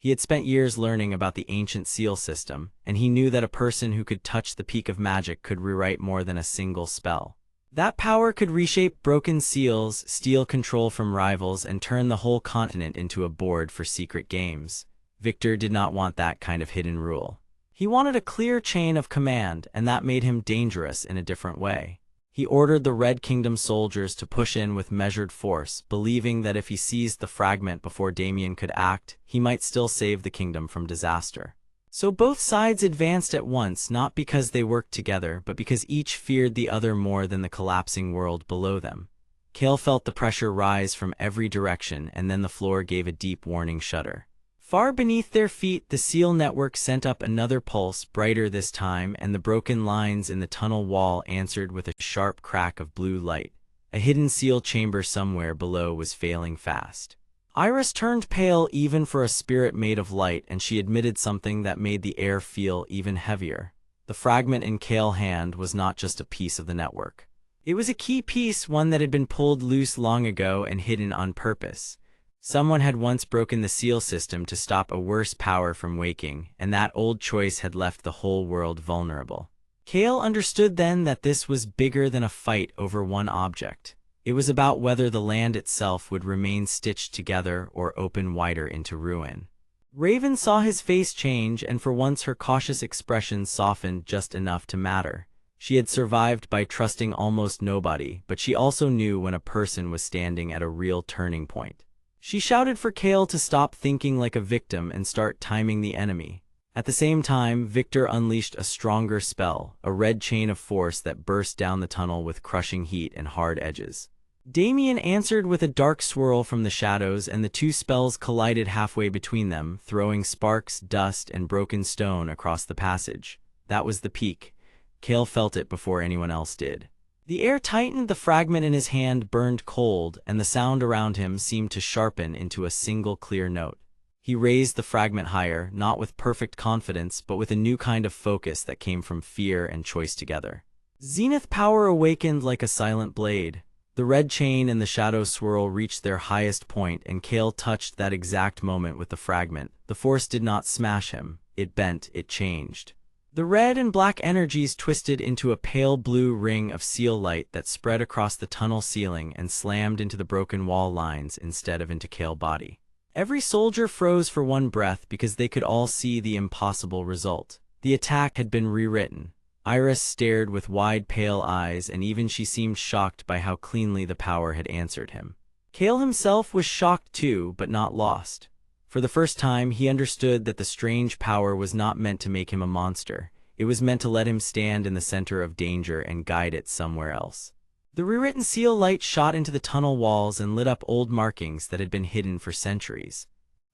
He had spent years learning about the ancient seal system, and he knew that a person who could touch the peak of magic could rewrite more than a single spell. That power could reshape broken seals, steal control from rivals, and turn the whole continent into a board for secret games. Victor did not want that kind of hidden rule. He wanted a clear chain of command, and that made him dangerous in a different way. He ordered the Red Kingdom soldiers to push in with measured force, believing that if he seized the fragment before Damien could act, he might still save the kingdom from disaster. So both sides advanced at once, not because they worked together, but because each feared the other more than the collapsing world below them. Kael felt the pressure rise from every direction, and then the floor gave a deep warning shudder. Far beneath their feet, the seal network sent up another pulse, brighter this time, and the broken lines in the tunnel wall answered with a sharp crack of blue light. A hidden seal chamber somewhere below was failing fast. Iris turned pale even for a spirit made of light, and she admitted something that made the air feel even heavier. The fragment in Kael's hand was not just a piece of the network. It was a key piece, one that had been pulled loose long ago and hidden on purpose. Someone had once broken the seal system to stop a worse power from waking, and that old choice had left the whole world vulnerable. Kael understood then that this was bigger than a fight over one object. It was about whether the land itself would remain stitched together or open wider into ruin. Raven saw his face change, and for once her cautious expression softened just enough to matter. She had survived by trusting almost nobody, but she also knew when a person was standing at a real turning point. She shouted for Kael to stop thinking like a victim and start timing the enemy. At the same time, Victor unleashed a stronger spell, a red chain of force that burst down the tunnel with crushing heat and hard edges. Damien answered with a dark swirl from the shadows, and the two spells collided halfway between them, throwing sparks, dust, and broken stone across the passage. That was the peak. Kael felt it before anyone else did. The air tightened, the fragment in his hand burned cold, and the sound around him seemed to sharpen into a single clear note. He raised the fragment higher, not with perfect confidence, but with a new kind of focus that came from fear and choice together. Zenith power awakened like a silent blade. The red chain and the shadow swirl reached their highest point, and Kael touched that exact moment with the fragment. The force did not smash him. It bent, it changed. The red and black energies twisted into a pale blue ring of seal light that spread across the tunnel ceiling and slammed into the broken wall lines instead of into Kael's body. Every soldier froze for one breath because they could all see the impossible result. The attack had been rewritten. Iris stared with wide, pale eyes, and even she seemed shocked by how cleanly the power had answered him. Kael himself was shocked too, but not lost. For the first time, he understood that the strange power was not meant to make him a monster. It was meant to let him stand in the center of danger and guide it somewhere else. The rewritten seal light shot into the tunnel walls and lit up old markings that had been hidden for centuries.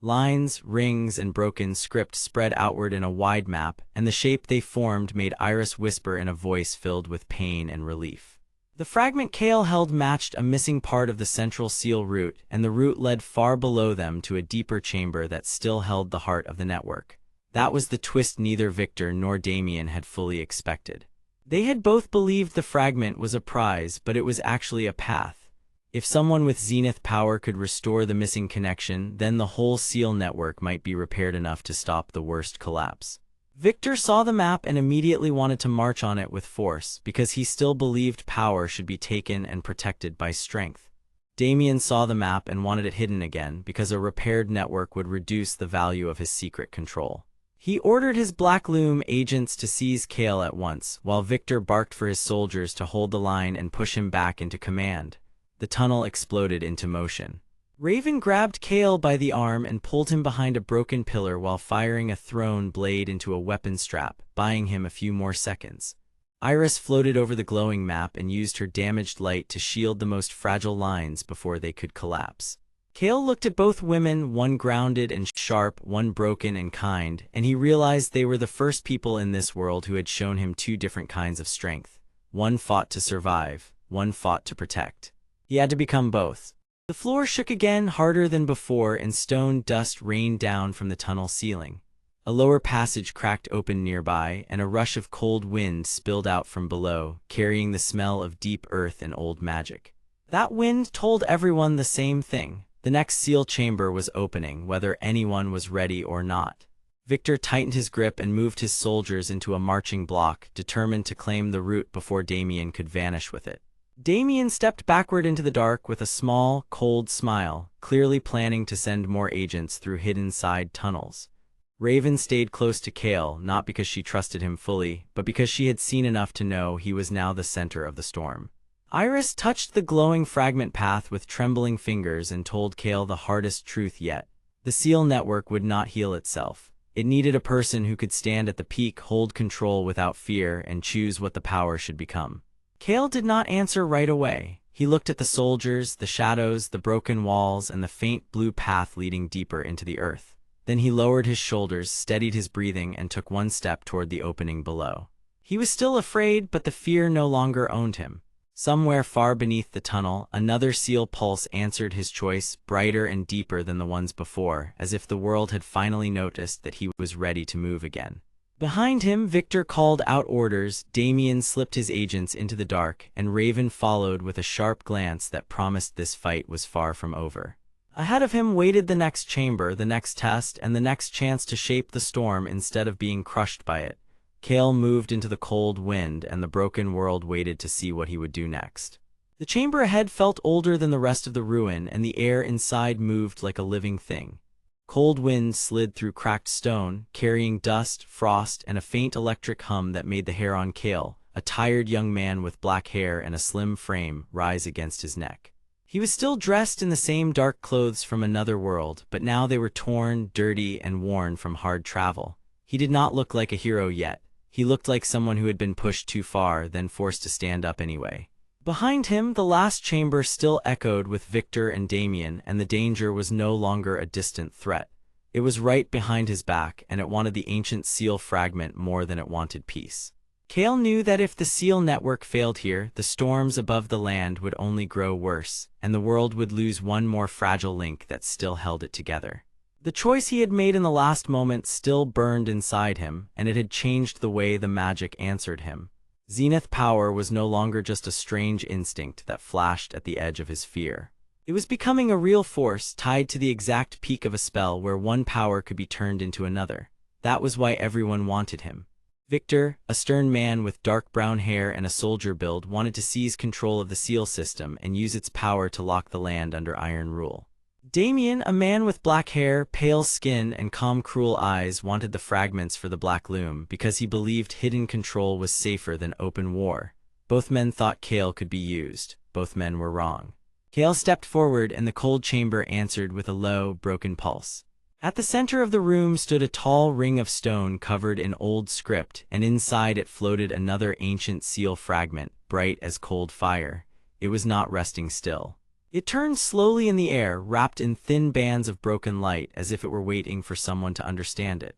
Lines, rings, and broken script spread outward in a wide map, and the shape they formed made Iris whisper in a voice filled with pain and relief. The fragment Kael held matched a missing part of the central seal route, and the route led far below them to a deeper chamber that still held the heart of the network. That was the twist neither Victor nor Damien had fully expected. They had both believed the fragment was a prize, but it was actually a path. If someone with Zenith power could restore the missing connection, then the whole seal network might be repaired enough to stop the worst collapse. Victor saw the map and immediately wanted to march on it with force, because he still believed power should be taken and protected by strength. Damien saw the map and wanted it hidden again, because a repaired network would reduce the value of his secret control. He ordered his Black Loom agents to seize Kael at once, while Victor barked for his soldiers to hold the line and push him back into command. The tunnel exploded into motion. Raven grabbed Kael by the arm and pulled him behind a broken pillar while firing a thrown blade into a weapon strap, buying him a few more seconds. Iris floated over the glowing map and used her damaged light to shield the most fragile lines before they could collapse. Kael looked at both women, one grounded and sharp, one broken and kind, and he realized they were the first people in this world who had shown him two different kinds of strength. One fought to survive, one fought to protect. He had to become both. The floor shook again, harder than before, and stone dust rained down from the tunnel ceiling. A lower passage cracked open nearby, and a rush of cold wind spilled out from below, carrying the smell of deep earth and old magic. That wind told everyone the same thing. The next seal chamber was opening, whether anyone was ready or not. Victor tightened his grip and moved his soldiers into a marching block, determined to claim the route before Damien could vanish with it. Damien stepped backward into the dark with a small, cold smile, clearly planning to send more agents through hidden side tunnels. Raven stayed close to Kael, not because she trusted him fully, but because she had seen enough to know he was now the center of the storm. Iris touched the glowing fragment path with trembling fingers and told Kael the hardest truth yet. The seal network would not heal itself. It needed a person who could stand at the peak, hold control without fear, and choose what the power should become. Kael did not answer right away. He looked at the soldiers, the shadows, the broken walls, and the faint blue path leading deeper into the earth. Then he lowered his shoulders, steadied his breathing, and took one step toward the opening below. He was still afraid, but the fear no longer owned him. Somewhere far beneath the tunnel, another seal pulse answered his choice, brighter and deeper than the ones before, as if the world had finally noticed that he was ready to move again. Behind him, Victor called out orders, Damien slipped his agents into the dark, and Raven followed with a sharp glance that promised this fight was far from over. Ahead of him waited the next chamber, the next test, and the next chance to shape the storm instead of being crushed by it. Kael moved into the cold wind, and the broken world waited to see what he would do next. The chamber ahead felt older than the rest of the ruin, and the air inside moved like a living thing. Cold winds slid through cracked stone, carrying dust, frost, and a faint electric hum that made the hair on Kael, a tired young man with black hair and a slim frame, rise against his neck. He was still dressed in the same dark clothes from another world, but now they were torn, dirty, and worn from hard travel. He did not look like a hero yet. He looked like someone who had been pushed too far, then forced to stand up anyway. Behind him, the last chamber still echoed with Victor and Damien, and the danger was no longer a distant threat. It was right behind his back, and it wanted the ancient seal fragment more than it wanted peace. Kael knew that if the seal network failed here, the storms above the land would only grow worse, and the world would lose one more fragile link that still held it together. The choice he had made in the last moment still burned inside him, and it had changed the way the magic answered him. Zenith power was no longer just a strange instinct that flashed at the edge of his fear. It was becoming a real force tied to the exact peak of a spell where one power could be turned into another. That was why everyone wanted him. Victor, a stern man with dark brown hair and a soldier build, wanted to seize control of the seal system and use its power to lock the land under iron rule. Damien, a man with black hair, pale skin, and calm, cruel eyes, wanted the fragments for the Black Loom because he believed hidden control was safer than open war. Both men thought Kael could be used. Both men were wrong. Kael stepped forward, and the cold chamber answered with a low, broken pulse. At the center of the room stood a tall ring of stone covered in old script, and inside it floated another ancient seal fragment, bright as cold fire. It was not resting still. It turned slowly in the air, wrapped in thin bands of broken light, as if it were waiting for someone to understand it.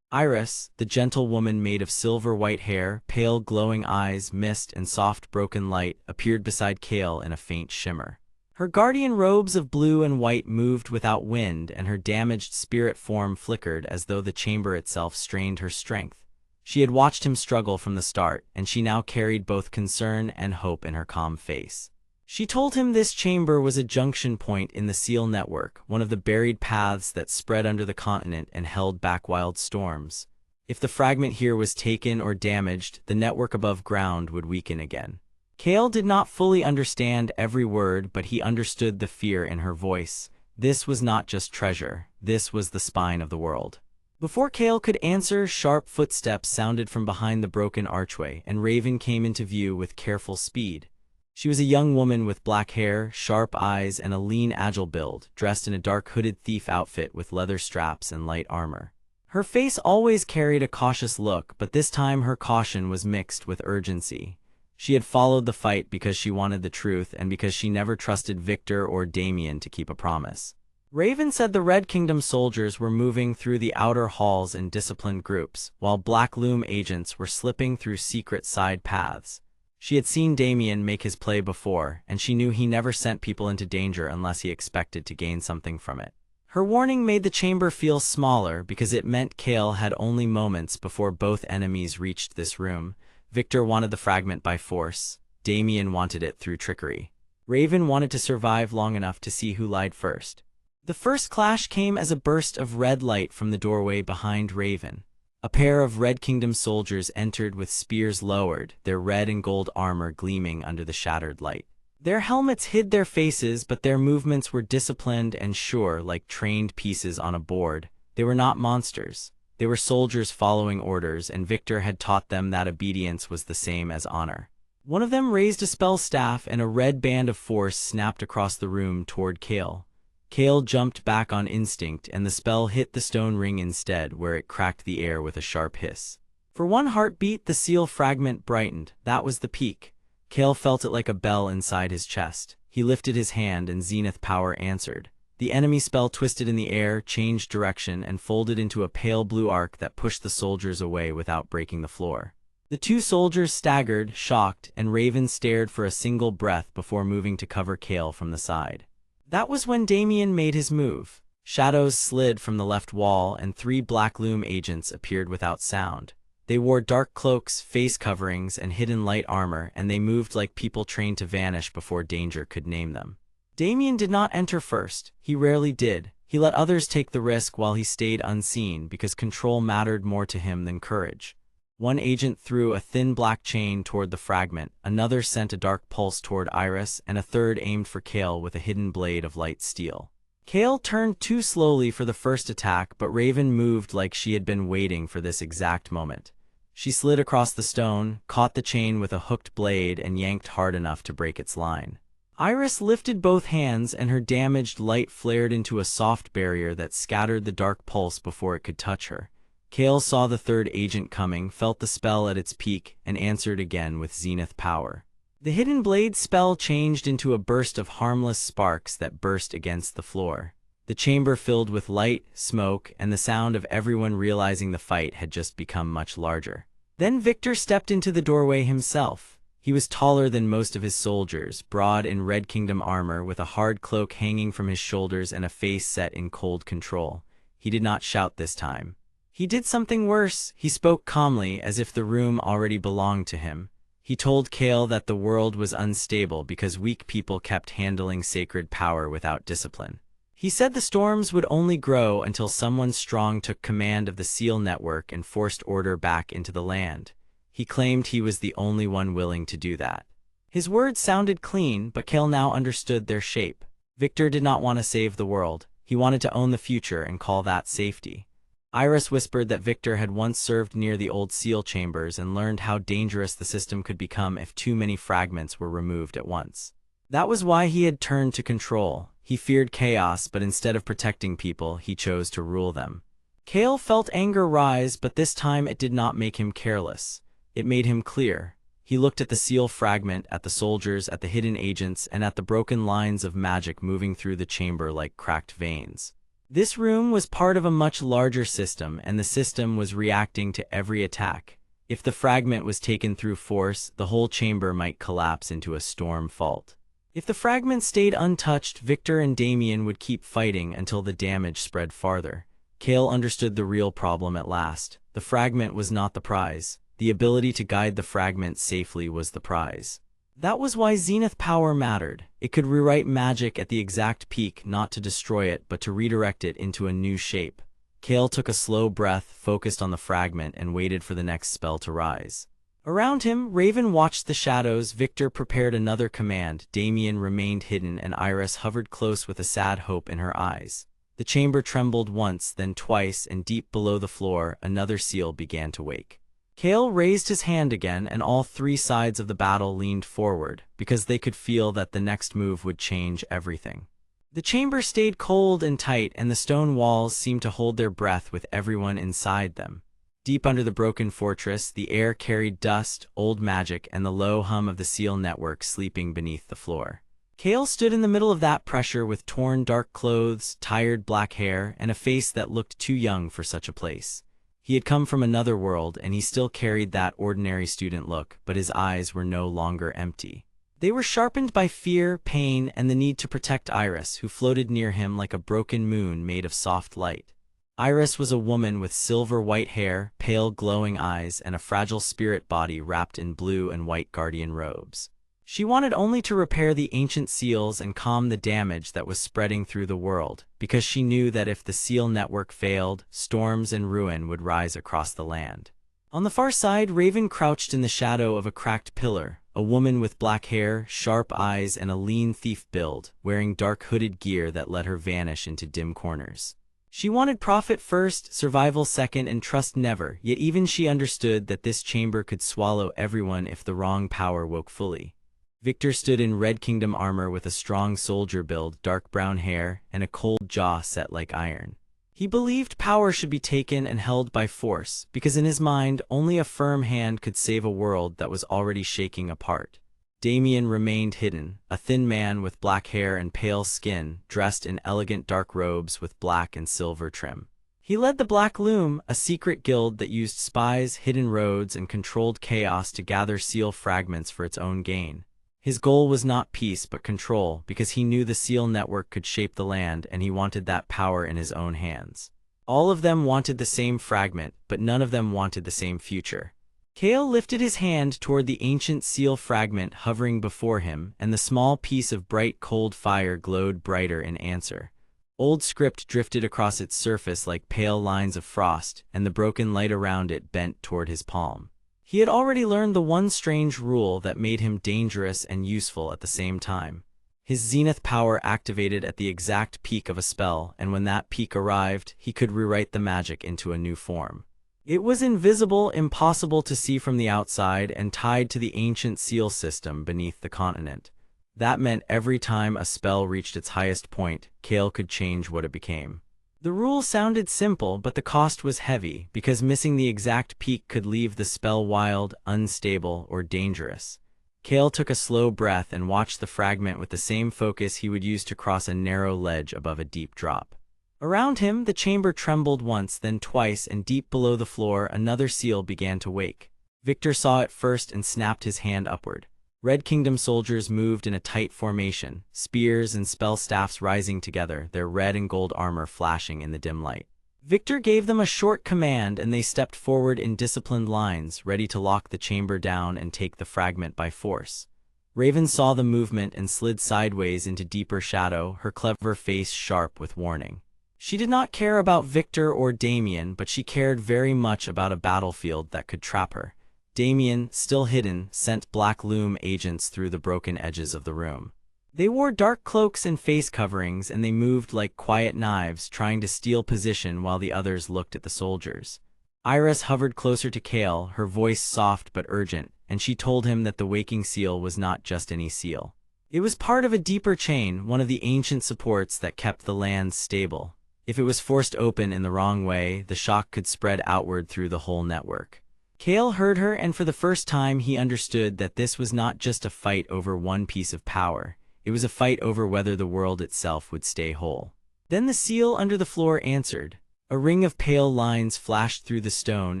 Iris, the gentle woman made of silver-white hair, pale glowing eyes, mist, and soft broken light, appeared beside Kael in a faint shimmer. Her guardian robes of blue and white moved without wind, and her damaged spirit form flickered as though the chamber itself strained her strength. She had watched him struggle from the start, and she now carried both concern and hope in her calm face. She told him this chamber was a junction point in the seal network, one of the buried paths that spread under the continent and held back wild storms. If the fragment here was taken or damaged, the network above ground would weaken again. Kael did not fully understand every word, but he understood the fear in her voice. This was not just treasure. This was the spine of the world. Before Kael could answer, sharp footsteps sounded from behind the broken archway, and Raven came into view with careful speed. She was a young woman with black hair, sharp eyes, and a lean, agile build, dressed in a dark hooded thief outfit with leather straps and light armor. Her face always carried a cautious look, but this time her caution was mixed with urgency. She had followed the fight because she wanted the truth and because she never trusted Victor or Damien to keep a promise. Raven said the Red Kingdom soldiers were moving through the outer halls in disciplined groups, while Black Loom agents were slipping through secret side paths. She had seen Damien make his play before, and she knew he never sent people into danger unless he expected to gain something from it. Her warning made the chamber feel smaller because it meant Kael had only moments before both enemies reached this room. Victor wanted the fragment by force. Damien wanted it through trickery. Raven wanted to survive long enough to see who lied first. The first clash came as a burst of red light from the doorway behind Raven. A pair of Red Kingdom soldiers entered with spears lowered, their red and gold armor gleaming under the shattered light. Their helmets hid their faces, but their movements were disciplined and sure, like trained pieces on a board. They were not monsters. They were soldiers following orders, and Victor had taught them that obedience was the same as honor. One of them raised a spell staff, and a red band of force snapped across the room toward Kael. Kael jumped back on instinct, and the spell hit the stone ring instead, where it cracked the air with a sharp hiss. For one heartbeat, the seal fragment brightened. That was the peak. Kael felt it like a bell inside his chest. He lifted his hand, and Zenith power answered. The enemy spell twisted in the air, changed direction, and folded into a pale blue arc that pushed the soldiers away without breaking the floor. The two soldiers staggered, shocked, and Raven stared for a single breath before moving to cover Kael from the side. That was when Damien made his move. Shadows slid from the left wall, and 3 Black Loom agents appeared without sound. They wore dark cloaks, face coverings, and hidden light armor, and they moved like people trained to vanish before danger could name them. Damien did not enter first. He rarely did. He let others take the risk while he stayed unseen because control mattered more to him than courage. One agent threw a thin black chain toward the fragment, another sent a dark pulse toward Iris, and a third aimed for Kael with a hidden blade of light steel. Kael turned too slowly for the first attack, but Raven moved like she had been waiting for this exact moment. She slid across the stone, caught the chain with a hooked blade, and yanked hard enough to break its line. Iris lifted both hands, and her damaged light flared into a soft barrier that scattered the dark pulse before it could touch her. Kael saw the third agent coming, felt the spell at its peak, and answered again with Zenith power. The hidden blade spell changed into a burst of harmless sparks that burst against the floor. The chamber filled with light, smoke, and the sound of everyone realizing the fight had just become much larger. Then Victor stepped into the doorway himself. He was taller than most of his soldiers, broad in Red Kingdom armor, with a hard cloak hanging from his shoulders and a face set in cold control. He did not shout this time. He did something worse. He spoke calmly, as if the room already belonged to him. He told Kael that the world was unstable because weak people kept handling sacred power without discipline. He said the storms would only grow until someone strong took command of the seal network and forced order back into the land. He claimed he was the only one willing to do that. His words sounded clean, but Kael now understood their shape. Victor did not want to save the world. He wanted to own the future and call that safety. Iris whispered that Victor had once served near the old seal chambers and learned how dangerous the system could become if too many fragments were removed at once. That was why he had turned to control. He feared chaos, but instead of protecting people, he chose to rule them. Kael felt anger rise, but this time it did not make him careless. It made him clear. He looked at the seal fragment, at the soldiers, at the hidden agents, and at the broken lines of magic moving through the chamber like cracked veins. This room was part of a much larger system, and the system was reacting to every attack. If the fragment was taken through force, the whole chamber might collapse into a storm fault. If the fragment stayed untouched, Victor and Damien would keep fighting until the damage spread farther. Kael understood the real problem at last. The fragment was not the prize. The ability to guide the fragment safely was the prize. That was why Zenith power mattered. It could rewrite magic at the exact peak, not to destroy it, but to redirect it into a new shape. Kael took a slow breath, focused on the fragment, and waited for the next spell to rise. Around him, Raven watched the shadows. Victor prepared another command. Damien remained hidden, and Iris hovered close with a sad hope in her eyes. The chamber trembled once, then twice, and deep below the floor, another seal began to wake. Kael raised his hand again, and all three sides of the battle leaned forward, because they could feel that the next move would change everything. The chamber stayed cold and tight, and the stone walls seemed to hold their breath with everyone inside them. Deep under the broken fortress, the air carried dust, old magic, and the low hum of the seal network sleeping beneath the floor. Kael stood in the middle of that pressure with torn dark clothes, tired black hair, and a face that looked too young for such a place. He had come from another world, and he still carried that ordinary student look, but his eyes were no longer empty. They were sharpened by fear, pain, and the need to protect Iris, who floated near him like a broken moon made of soft light. Iris was a woman with silver-white hair, pale glowing eyes, and a fragile spirit body wrapped in blue and white guardian robes. She wanted only to repair the ancient seals and calm the damage that was spreading through the world, because she knew that if the seal network failed, storms and ruin would rise across the land. On the far side, Raven crouched in the shadow of a cracked pillar, a woman with black hair, sharp eyes, and a lean thief build, wearing dark hooded gear that let her vanish into dim corners. She wanted profit first, survival second, and trust never, yet even she understood that this chamber could swallow everyone if the wrong power woke fully. Victor stood in Red Kingdom armor with a strong soldier build, dark brown hair, and a cold jaw set like iron. He believed power should be taken and held by force, because in his mind, only a firm hand could save a world that was already shaking apart. Damien remained hidden, a thin man with black hair and pale skin, dressed in elegant dark robes with black and silver trim. He led the Black Loom, a secret guild that used spies, hidden roads, and controlled chaos to gather seal fragments for its own gain. His goal was not peace but control, because he knew the seal network could shape the land, and he wanted that power in his own hands. All of them wanted the same fragment, but none of them wanted the same future. Kael lifted his hand toward the ancient seal fragment hovering before him, and the small piece of bright cold fire glowed brighter in answer. Old script drifted across its surface like pale lines of frost, and the broken light around it bent toward his palm. He had already learned the one strange rule that made him dangerous and useful at the same time. His Zenith power activated at the exact peak of a spell, and when that peak arrived, he could rewrite the magic into a new form. It was invisible, impossible to see from the outside, and tied to the ancient seal system beneath the continent. That meant every time a spell reached its highest point, Kael could change what it became. The rule sounded simple, but the cost was heavy, because missing the exact peak could leave the spell wild, unstable, or dangerous. Kael took a slow breath and watched the fragment with the same focus he would use to cross a narrow ledge above a deep drop. Around him, the chamber trembled once, then twice, and deep below the floor, another seal began to wake. Victor saw it first and snapped his hand upward. Red Kingdom soldiers moved in a tight formation, spears and spell staffs rising together, their red and gold armor flashing in the dim light. Victor gave them a short command, and they stepped forward in disciplined lines, ready to lock the chamber down and take the fragment by force. Raven saw the movement and slid sideways into deeper shadow, her clever face sharp with warning. She did not care about Victor or Damien, but she cared very much about a battlefield that could trap her. Damien, still hidden, sent Black Loom agents through the broken edges of the room. They wore dark cloaks and face coverings, and they moved like quiet knives, trying to steal position while the others looked at the soldiers. Iris hovered closer to Kael, her voice soft but urgent, and she told him that the waking seal was not just any seal. It was part of a deeper chain, one of the ancient supports that kept the lands stable. If it was forced open in the wrong way, the shock could spread outward through the whole network. Kael heard her, and for the first time he understood that this was not just a fight over one piece of power. It was a fight over whether the world itself would stay whole. Then the seal under the floor answered. A ring of pale lines flashed through the stone,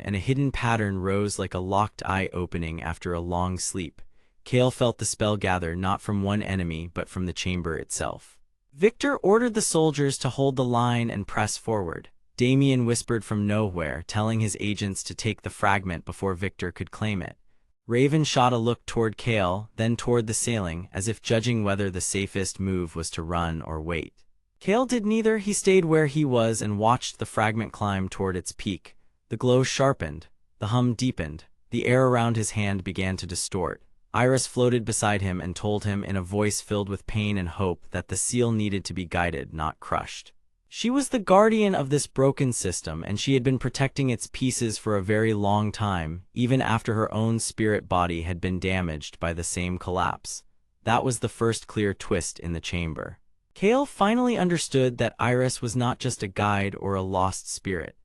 and a hidden pattern rose like a locked eye opening after a long sleep. Kael felt the spell gather not from one enemy, but from the chamber itself. Victor ordered the soldiers to hold the line and press forward. Damien whispered from nowhere, telling his agents to take the fragment before Victor could claim it. Raven shot a look toward Kael, then toward the ceiling, as if judging whether the safest move was to run or wait. Kael did neither. He stayed where he was and watched the fragment climb toward its peak. The glow sharpened, the hum deepened, the air around his hand began to distort. Iris floated beside him and told him in a voice filled with pain and hope that the seal needed to be guided, not crushed. She was the guardian of this broken system, and she had been protecting its pieces for a very long time, even after her own spirit body had been damaged by the same collapse. That was the first clear twist in the chamber. Kael finally understood that Iris was not just a guide or a lost spirit.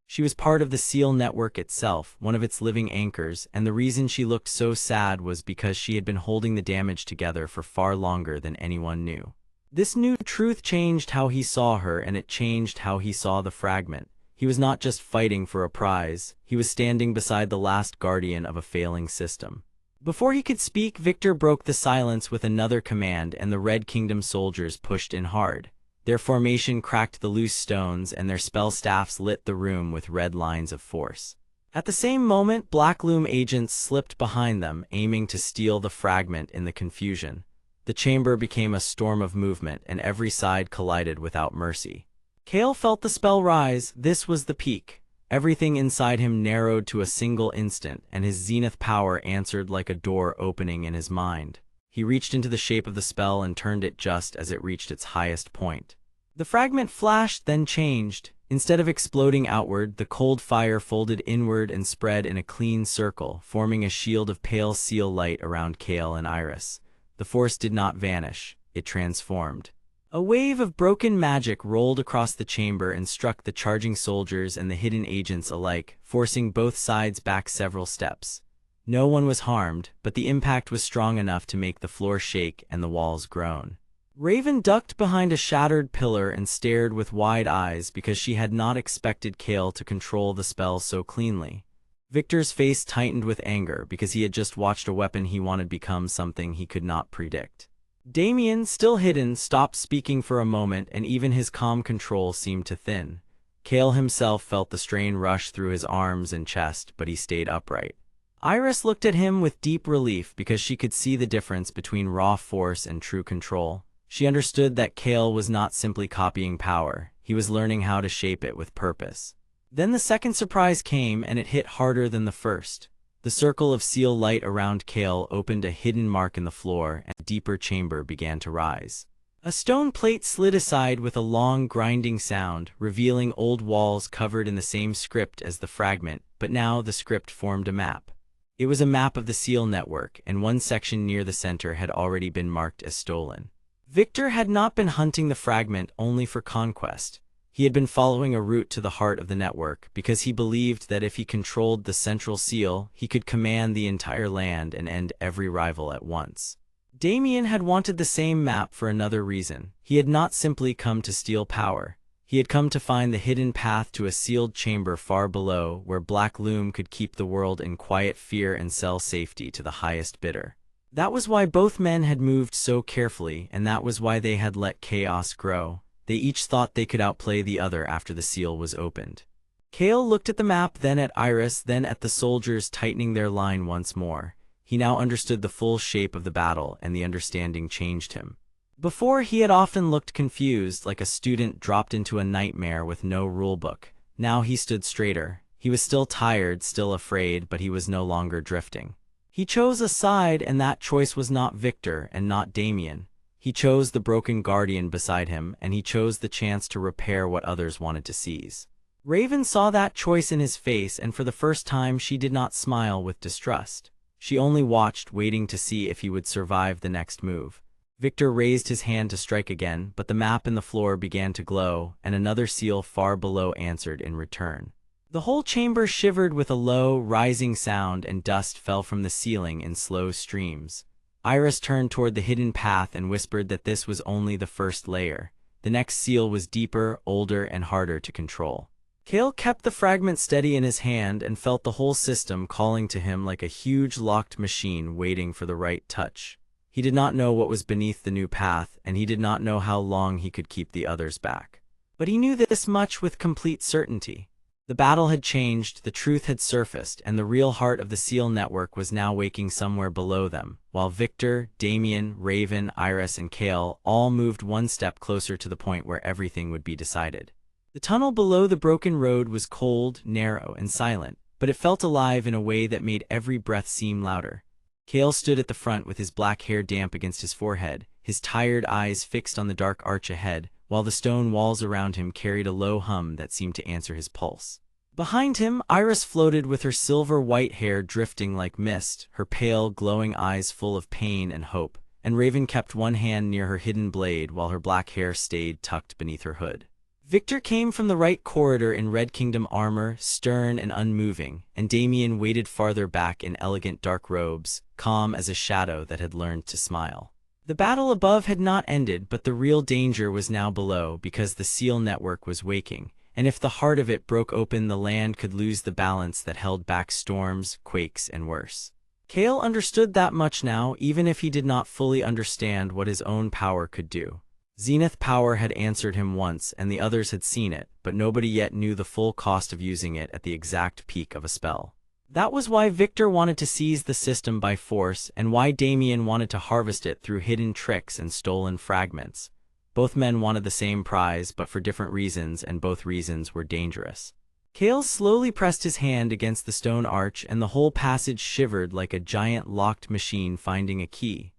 She was part of the seal network itself, one of its living anchors, and the reason she looked so sad was because she had been holding the damage together for far longer than anyone knew. This new truth changed how he saw her, and it changed how he saw the fragment. He was not just fighting for a prize, he was standing beside the last guardian of a failing system. Before he could speak, Victor broke the silence with another command, and the Red Kingdom soldiers pushed in hard. Their formation cracked the loose stones, and their spell staffs lit the room with red lines of force. At the same moment, Black Loom agents slipped behind them, aiming to steal the fragment in the confusion. The chamber became a storm of movement, and every side collided without mercy. Kael felt the spell rise. This was the peak. Everything inside him narrowed to a single instant, and his Zenith power answered like a door opening in his mind. He reached into the shape of the spell and turned it just as it reached its highest point. The fragment flashed, then changed. Instead of exploding outward, the cold fire folded inward and spread in a clean circle, forming a shield of pale seal light around Kael and Iris. The force did not vanish, it transformed. A wave of broken magic rolled across the chamber and struck the charging soldiers and the hidden agents alike, forcing both sides back several steps. No one was harmed, but the impact was strong enough to make the floor shake and the walls groan. Raven ducked behind a shattered pillar and stared with wide eyes because she had not expected Kael to control the spell so cleanly. Victor's face tightened with anger because he had just watched a weapon he wanted become something he could not predict. Damien, still hidden, stopped speaking for a moment, and even his calm control seemed to thin. Kael himself felt the strain rush through his arms and chest, but he stayed upright. Iris looked at him with deep relief because she could see the difference between raw force and true control. She understood that Kael was not simply copying power, he was learning how to shape it with purpose. Then the second surprise came, and it hit harder than the first. The circle of seal light around Kael opened a hidden mark in the floor, and a deeper chamber began to rise. A stone plate slid aside with a long grinding sound, revealing old walls covered in the same script as the fragment, but now the script formed a map. It was a map of the seal network, and one section near the center had already been marked as stolen. Victor had not been hunting the fragment only for conquest. He had been following a route to the heart of the network because he believed that if he controlled the central seal, he could command the entire land and end every rival at once. Damien had wanted the same map for another reason. He had not simply come to steal power. He had come to find the hidden path to a sealed chamber far below, where Black Loom could keep the world in quiet fear and sell safety to the highest bidder. That was why both men had moved so carefully, and that was why they had let chaos grow. They each thought they could outplay the other after the seal was opened. Kael looked at the map, then at Iris, then at the soldiers tightening their line once more. He now understood the full shape of the battle, and the understanding changed him. Before, he had often looked confused, like a student dropped into a nightmare with no rulebook. Now he stood straighter. He was still tired, still afraid, but he was no longer drifting. He chose a side, and that choice was not Victor and not Damien. He chose the broken guardian beside him, and he chose the chance to repair what others wanted to seize. Raven saw that choice in his face, and for the first time she did not smile with distrust. She only watched, waiting to see if he would survive the next move. Victor raised his hand to strike again, but the map in the floor began to glow, and another seal far below answered in return. The whole chamber shivered with a low, rising sound, and dust fell from the ceiling in slow streams. Iris turned toward the hidden path and whispered that this was only the first layer. The next seal was deeper, older, and harder to control. Kael kept the fragment steady in his hand and felt the whole system calling to him like a huge locked machine waiting for the right touch. He did not know what was beneath the new path, and he did not know how long he could keep the others back. But he knew this much with complete certainty. The battle had changed, the truth had surfaced, and the real heart of the seal network was now waking somewhere below them, while Victor, Damien, Raven, Iris, and Kael all moved one step closer to the point where everything would be decided. The tunnel below the broken road was cold, narrow, and silent, but it felt alive in a way that made every breath seem louder. Kael stood at the front with his black hair damp against his forehead, his tired eyes fixed on the dark arch ahead, while the stone walls around him carried a low hum that seemed to answer his pulse. Behind him, Iris floated with her silver-white hair drifting like mist, her pale, glowing eyes full of pain and hope, and Raven kept one hand near her hidden blade while her black hair stayed tucked beneath her hood. Victor came from the right corridor in Red Kingdom armor, stern and unmoving, and Damien waited farther back in elegant dark robes, calm as a shadow that had learned to smile. The battle above had not ended, but the real danger was now below because the seal network was waking, and if the heart of it broke open, the land could lose the balance that held back storms, quakes, and worse. Kael understood that much now, even if he did not fully understand what his own power could do. Zenith power had answered him once, and the others had seen it, but nobody yet knew the full cost of using it at the exact peak of a spell. That was why Victor wanted to seize the system by force, and why Damien wanted to harvest it through hidden tricks and stolen fragments. Both men wanted the same prize, but for different reasons, and both reasons were dangerous. Kael slowly pressed his hand against the stone arch, and the whole passage shivered like a giant locked machine finding a key.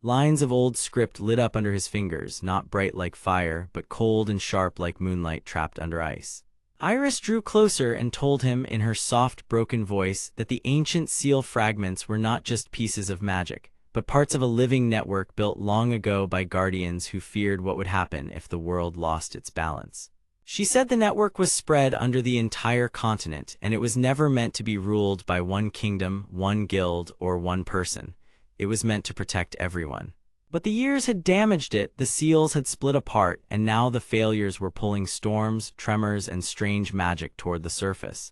Lines of old script lit up under his fingers, not bright like fire, but cold and sharp like moonlight trapped under ice. Iris drew closer and told him in her soft, broken voice that the ancient seal fragments were not just pieces of magic, but parts of a living network built long ago by guardians who feared what would happen if the world lost its balance. She said the network was spread under the entire continent, and it was never meant to be ruled by one kingdom, one guild, or one person. It was meant to protect everyone. But the years had damaged it, the seals had split apart, and now the failures were pulling storms, tremors, and strange magic toward the surface.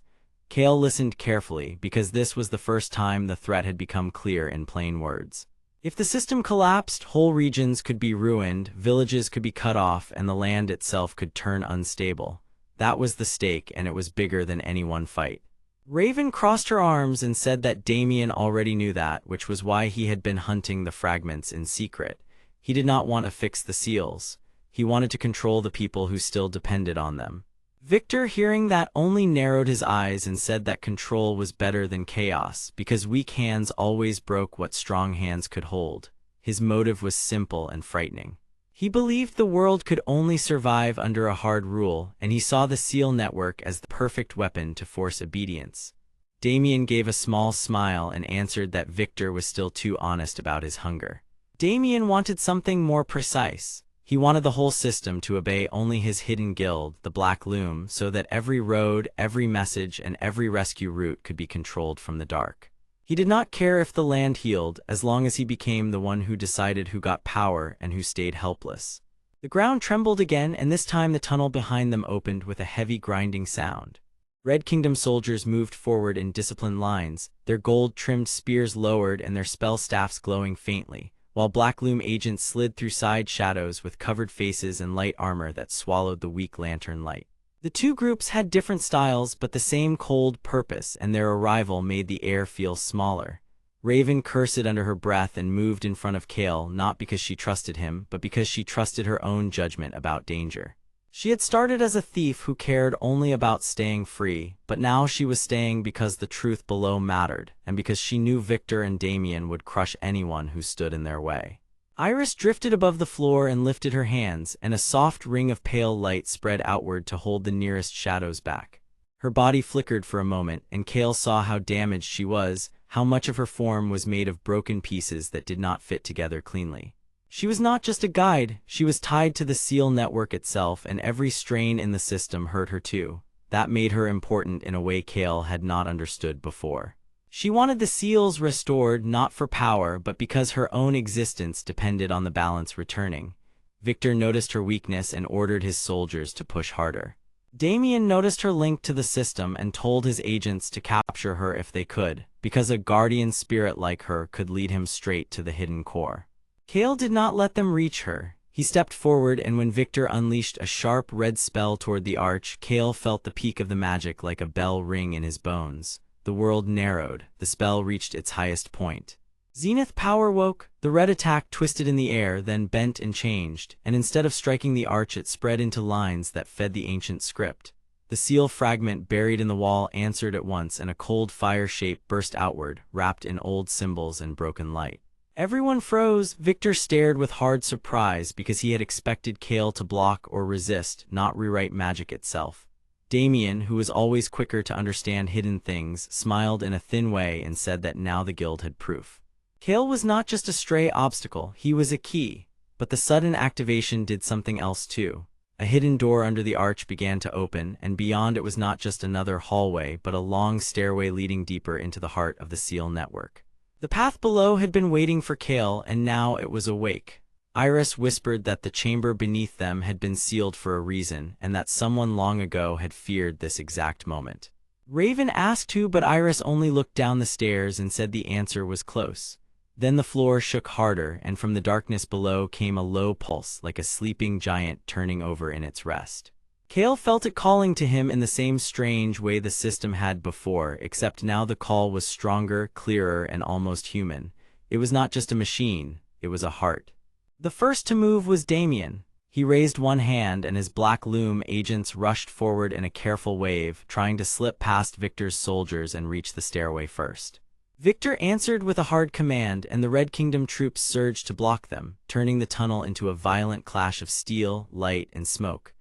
Kael listened carefully, because this was the first time the threat had become clear in plain words. If the system collapsed, whole regions could be ruined, villages could be cut off, and the land itself could turn unstable. That was the stake, and it was bigger than any one fight. Raven crossed her arms and said that Damien already knew that, which was why he had been hunting the fragments in secret. He did not want to fix the seals. He wanted to control the people who still depended on them. Victor, hearing that, only narrowed his eyes and said that control was better than chaos, because weak hands always broke what strong hands could hold. His motive was simple and frightening. He believed the world could only survive under a hard rule, and he saw the seal network as the perfect weapon to force obedience. Damien gave a small smile and answered that Victor was still too honest about his hunger. Damien wanted something more precise. He wanted the whole system to obey only his hidden guild, the Black Loom, so that every road, every message, and every rescue route could be controlled from the dark. He did not care if the land healed, as long as he became the one who decided who got power and who stayed helpless. The ground trembled again, and this time the tunnel behind them opened with a heavy grinding sound. Red Kingdom soldiers moved forward in disciplined lines, their gold-trimmed spears lowered and their spell staffs glowing faintly, while Black Loom agents slid through side shadows with covered faces and light armor that swallowed the weak lantern light. The two groups had different styles but the same cold purpose, and their arrival made the air feel smaller. Raven cursed under her breath and moved in front of Kael, not because she trusted him, but because she trusted her own judgment about danger. She had started as a thief who cared only about staying free, but now she was staying because the truth below mattered, and because she knew Victor and Damien would crush anyone who stood in their way. Iris drifted above the floor and lifted her hands, and a soft ring of pale light spread outward to hold the nearest shadows back. Her body flickered for a moment, and Kael saw how damaged she was, how much of her form was made of broken pieces that did not fit together cleanly. She was not just a guide, she was tied to the seal network itself, and every strain in the system hurt her too. That made her important in a way Kael had not understood before. She wanted the seals restored not for power, but because her own existence depended on the balance returning. Victor noticed her weakness and ordered his soldiers to push harder. Damien noticed her link to the system and told his agents to capture her if they could, because a guardian spirit like her could lead him straight to the hidden core. Kael did not let them reach her. He stepped forward, and when Victor unleashed a sharp red spell toward the arch, Kael felt the peak of the magic like a bell ring in his bones. The world narrowed. The spell reached its highest point. Zenith power woke. The red attack twisted in the air, then bent and changed, and instead of striking the arch, it spread into lines that fed the ancient script. The seal fragment buried in the wall answered at once, and a cold fire shape burst outward, wrapped in old symbols and broken light. Everyone froze. Victor stared with hard surprise because he had expected Kael to block or resist, not rewrite magic itself. Damien, who was always quicker to understand hidden things, smiled in a thin way and said that now the guild had proof. Kael was not just a stray obstacle, he was a key. But the sudden activation did something else too. A hidden door under the arch began to open, and beyond it was not just another hallway but a long stairway leading deeper into the heart of the seal network. The path below had been waiting for Kael, and now it was awake. Iris whispered that the chamber beneath them had been sealed for a reason, and that someone long ago had feared this exact moment. Raven asked who, but Iris only looked down the stairs and said the answer was close. Then the floor shook harder, and from the darkness below came a low pulse, like a sleeping giant turning over in its rest. Kael felt it calling to him in the same strange way the system had before, except now the call was stronger, clearer, and almost human. It was not just a machine, it was a heart. The first to move was Damien. He raised one hand, and his Black Loom agents rushed forward in a careful wave, trying to slip past Victor's soldiers and reach the stairway first. Victor answered with a hard command, and the Red Kingdom troops surged to block them, turning the tunnel into a violent clash of steel, light, and smoke.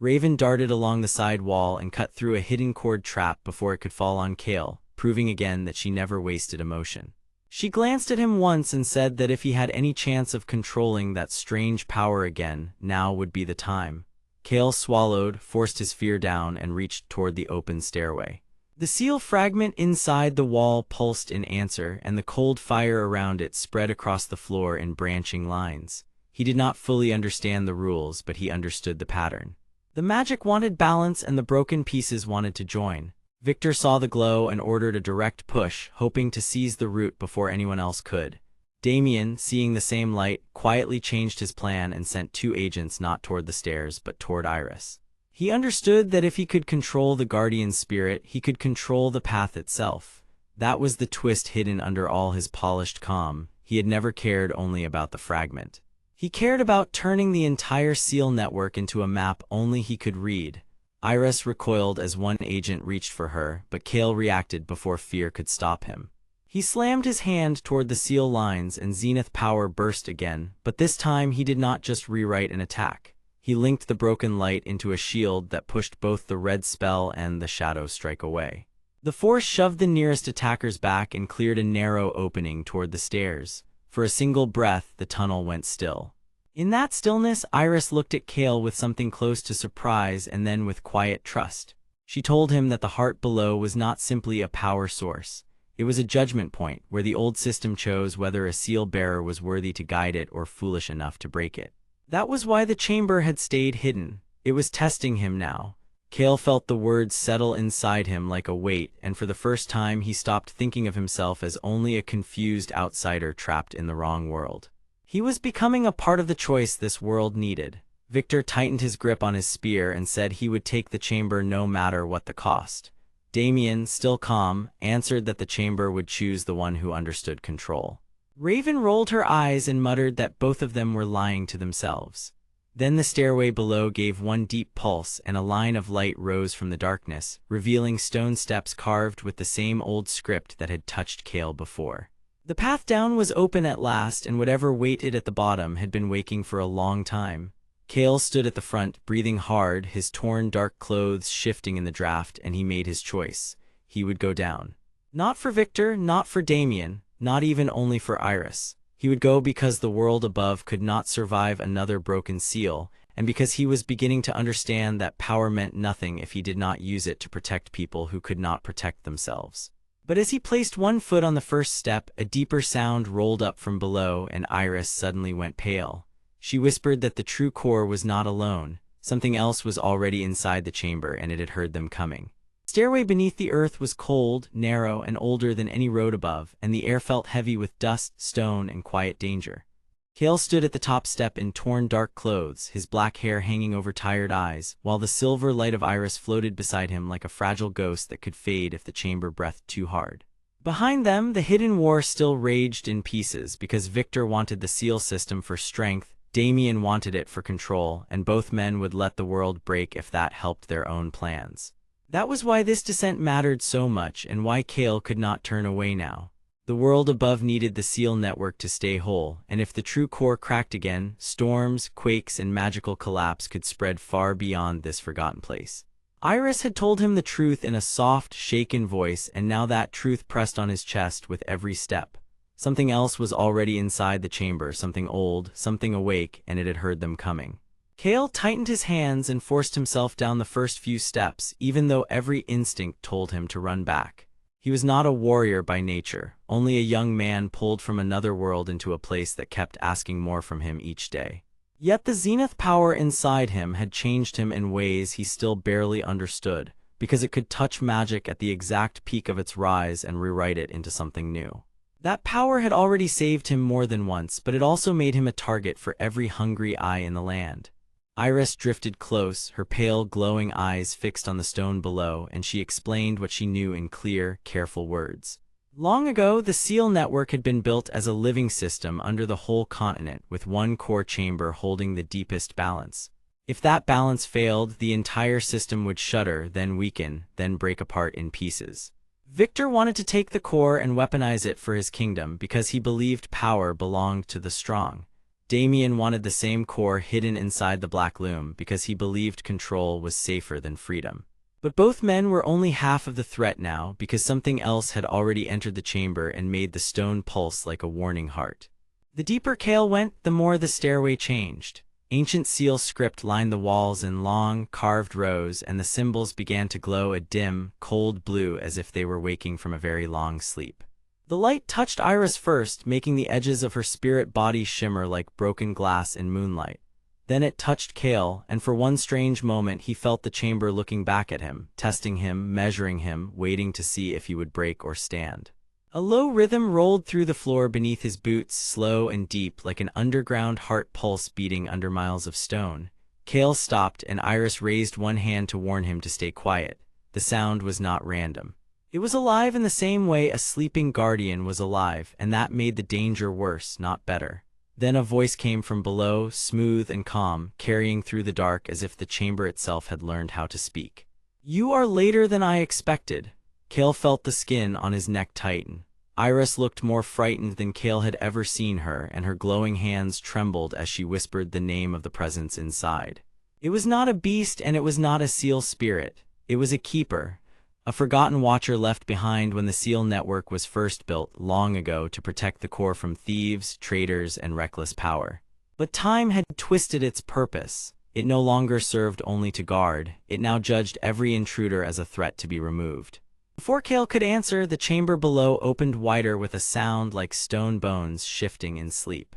Raven darted along the side wall and cut through a hidden cord trap before it could fall on Kael, proving again that she never wasted emotion. She glanced at him once and said that if he had any chance of controlling that strange power again, now would be the time. Kael swallowed, forced his fear down, and reached toward the open stairway. The seal fragment inside the wall pulsed in answer, and the cold fire around it spread across the floor in branching lines. He did not fully understand the rules, but he understood the pattern. The magic wanted balance, and the broken pieces wanted to join. Victor saw the glow and ordered a direct push, hoping to seize the root before anyone else could. Damien, seeing the same light, quietly changed his plan and sent 2 agents not toward the stairs but toward Iris. He understood that if he could control the guardian spirit, he could control the path itself. That was the twist hidden under all his polished calm. He had never cared only about the fragment. He cared about turning the entire seal network into a map only he could read. Iris recoiled as one agent reached for her, but Kael reacted before fear could stop him. He slammed his hand toward the seal lines and Zenith power burst again, but this time he did not just rewrite an attack. He linked the broken light into a shield that pushed both the red spell and the shadow strike away. The force shoved the nearest attackers back and cleared a narrow opening toward the stairs. For a single breath, the tunnel went still. In that stillness, Iris looked at Kael with something close to surprise and then with quiet trust. She told him that the heart below was not simply a power source. It was a judgment point where the old system chose whether a seal bearer was worthy to guide it or foolish enough to break it. That was why the chamber had stayed hidden. It was testing him now. Kael felt the words settle inside him like a weight, and for the first time he stopped thinking of himself as only a confused outsider trapped in the wrong world. He was becoming a part of the choice this world needed. Victor tightened his grip on his spear and said he would take the chamber no matter what the cost. Damien, still calm, answered that the chamber would choose the one who understood control. Raven rolled her eyes and muttered that both of them were lying to themselves. Then the stairway below gave one deep pulse and a line of light rose from the darkness, revealing stone steps carved with the same old script that had touched Kael before. The path down was open at last, and whatever waited at the bottom had been waking for a long time. Kael stood at the front, breathing hard, his torn dark clothes shifting in the draft, and he made his choice. He would go down. Not for Victor, not for Damien, not even only for Iris. He would go because the world above could not survive another broken seal, and because he was beginning to understand that power meant nothing if he did not use it to protect people who could not protect themselves. But as he placed one foot on the first step, a deeper sound rolled up from below, and Iris suddenly went pale. She whispered that the true core was not alone. Something else was already inside the chamber, and it had heard them coming. The stairway beneath the earth was cold, narrow, and older than any road above, and the air felt heavy with dust, stone, and quiet danger. Kael stood at the top step in torn dark clothes, his black hair hanging over tired eyes, while the silver light of Iris floated beside him like a fragile ghost that could fade if the chamber breathed too hard. Behind them, the hidden war still raged in pieces because Victor wanted the seal system for strength, Damien wanted it for control, and both men would let the world break if that helped their own plans. That was why this descent mattered so much and why Kael could not turn away now. The world above needed the seal network to stay whole, and if the true core cracked again, storms, quakes, and magical collapse could spread far beyond this forgotten place. Iris had told him the truth in a soft, shaken voice, and now that truth pressed on his chest with every step. Something else was already inside the chamber, something old, something awake, and it had heard them coming. Kael tightened his hands and forced himself down the first few steps, even though every instinct told him to run back. He was not a warrior by nature, only a young man pulled from another world into a place that kept asking more from him each day. Yet the Zenith power inside him had changed him in ways he still barely understood, because it could touch magic at the exact peak of its rise and rewrite it into something new. That power had already saved him more than once, but it also made him a target for every hungry eye in the land. Iris drifted close, her pale, glowing eyes fixed on the stone below, and she explained what she knew in clear, careful words. Long ago, the seal network had been built as a living system under the whole continent, with one core chamber holding the deepest balance. If that balance failed, the entire system would shudder, then weaken, then break apart in pieces. Victor wanted to take the core and weaponize it for his kingdom because he believed power belonged to the strong. Damien wanted the same core hidden inside the Black Loom because he believed control was safer than freedom. But both men were only half of the threat now because something else had already entered the chamber and made the stone pulse like a warning heart. The deeper Kael went, the more the stairway changed. Ancient seal script lined the walls in long, carved rows, and the symbols began to glow a dim, cold blue as if they were waking from a very long sleep. The light touched Iris first, making the edges of her spirit body shimmer like broken glass in moonlight. Then it touched Kael, and for one strange moment he felt the chamber looking back at him, testing him, measuring him, waiting to see if he would break or stand. A low rhythm rolled through the floor beneath his boots, slow and deep, like an underground heart pulse beating under miles of stone. Kael stopped, and Iris raised one hand to warn him to stay quiet. The sound was not random. It was alive in the same way a sleeping guardian was alive, and that made the danger worse, not better. Then a voice came from below, smooth and calm, carrying through the dark as if the chamber itself had learned how to speak. "You are later than I expected." Kael felt the skin on his neck tighten. Iris looked more frightened than Kael had ever seen her, and her glowing hands trembled as she whispered the name of the presence inside. It was not a beast and it was not a seal spirit. It was a keeper, a forgotten watcher left behind when the seal network was first built long ago to protect the core from thieves, traitors, and reckless power. But time had twisted its purpose. It no longer served only to guard, it now judged every intruder as a threat to be removed. Before Kael could answer, the chamber below opened wider with a sound like stone bones shifting in sleep.